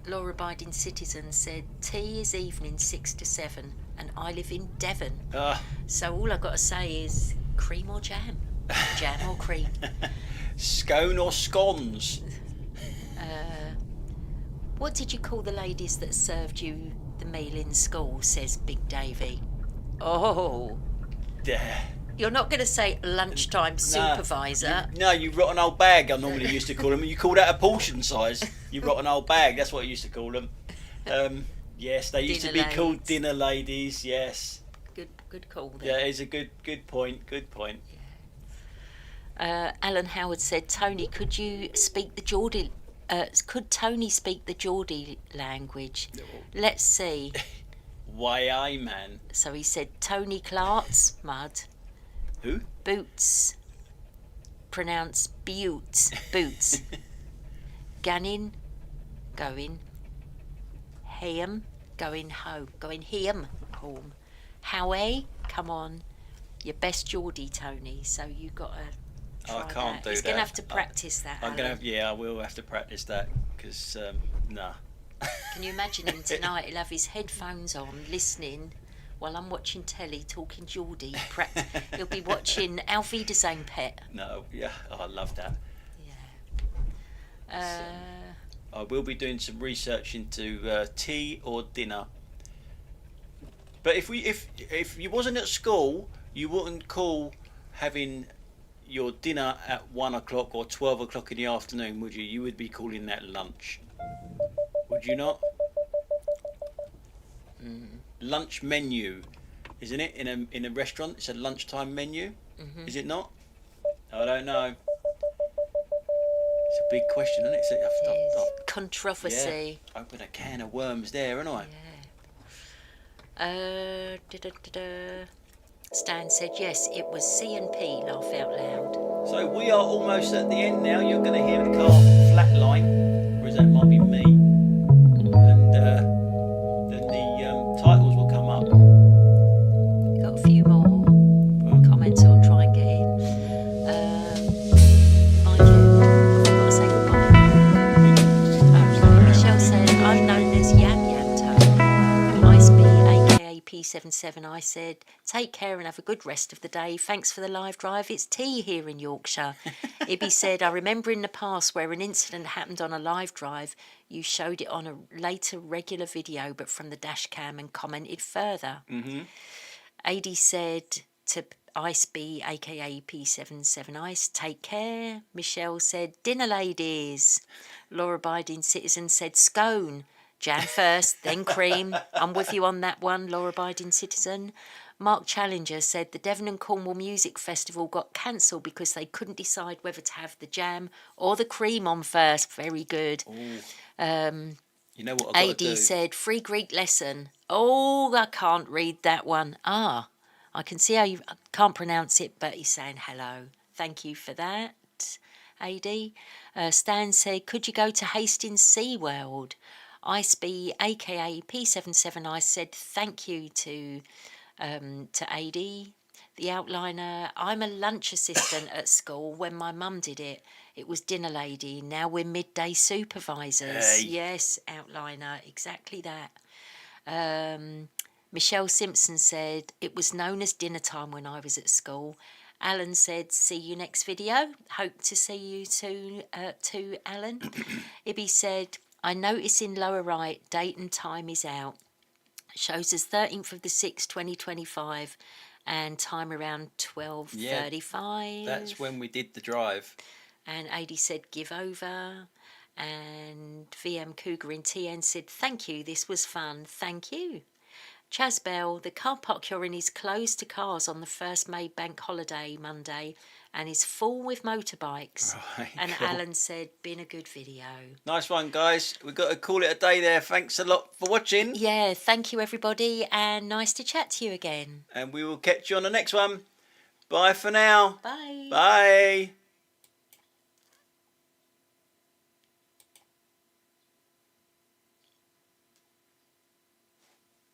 Law Abiding Citizen said, tea is evening 6 to 7, and I live in Devon. So all I've got to say is cream or jam? Jam or cream? Scone or scones? What did you call the ladies that served you the meal in school, says Big Davy. Oh. Yeah. You're not going to say lunchtime supervisor. You rotten old bag, I normally used to call them. You call that a portion size. You rotten old bag, that's what I used to call them. Yes, they used to be called dinner ladies, yes. Good call there. Yeah, it's a good point, good point. Alan Howard said, Tony, could you speak the Geordie... could Tony speak the Geordie language? No. Let's see. Why, man. So he said, Tony Clark's mud. Who? Boots. Pronounce boots. Boots. Gannin. Going. Hayam. Going home. Going him. Home. Howie. Come on. Your best Geordie, Tony. So you got to try I can't that. do He's that. going to have to practice that. I'm going to I will have to practice that because, nah. Can you imagine him tonight? He'll have his headphones on, listening while I'm watching telly, talking Geordie. He'll be watching Auf Wiedersehen, Pet. No, yeah, I love that. Yeah. I will be doing some research into tea or dinner. But if you wasn't at school, you wouldn't call having your dinner at 1 o'clock or 12 o'clock in the afternoon, would you? You would be calling that lunch. Would you not? Lunch menu, isn't it? In a restaurant, it's a lunchtime menu. Is it not? I don't know. It's a big question, isn't it? It's controversy. Yeah. Open a can of worms there, ain't I? Yeah. Stan said yes. It was C&P. Laugh out loud. So we are almost at the end now. You're going to hear the car flatline, whereas that might be me. And then the titles will come up. Got a few more comments I'll try and get in. Mind you, I've got to say goodbye. Michelle said, I'm known as Yam Yam Toe. Ice B, aka P77. I said, take care and have a good rest of the day. Thanks for the live drive. It's tea here in Yorkshire. Ibby said, I remember in the past where an incident happened on a live drive, you showed it on a later regular video, but from the dash cam and commented further. AD said to Ice B, aka P77 Ice, take care. Michelle said, dinner ladies. Law Abiding Citizen said, scone. Jam first, then cream. I'm with you on that one, Law Abiding Citizen. Mark Challenger said the Devon and Cornwall Music Festival got cancelled because they couldn't decide whether to have the jam or the cream on first. Very good. You know what I've got to do? AD said, free Greek lesson. Oh, I can't read that one. I can see how you can't pronounce it, but he's saying hello. Thank you for that, AD. Stan said, could you go to Hastings SeaWorld? Ice B, aka P77 I said thank you to AD. The outliner, I'm a lunch assistant at school. When my mum did it, it was dinner lady. Now we're midday supervisors. Hey. Yes, outliner, exactly that. Michelle Simpson said, it was known as dinner time when I was at school. Alan said, see you next video. Hope to see you too, Alan. Ibby said, I notice in lower right, date and time is out. Shows us 13th of the 6th, 2025, and time around 12:35. That's when we did the drive. And AD said, give over. And VM Cougar in TN said, thank you, this was fun. Thank you. Chaz Bell, the car park you're in is closed to cars on the first May bank holiday Monday and is full with motorbikes. Right, and cool. Alan said, been a good video. Nice one, guys. We've got to call it a day there. Thanks a lot for watching. Yeah, thank you everybody, and nice to chat to you again. And we will catch you on the next one. Bye for now. Bye. Bye.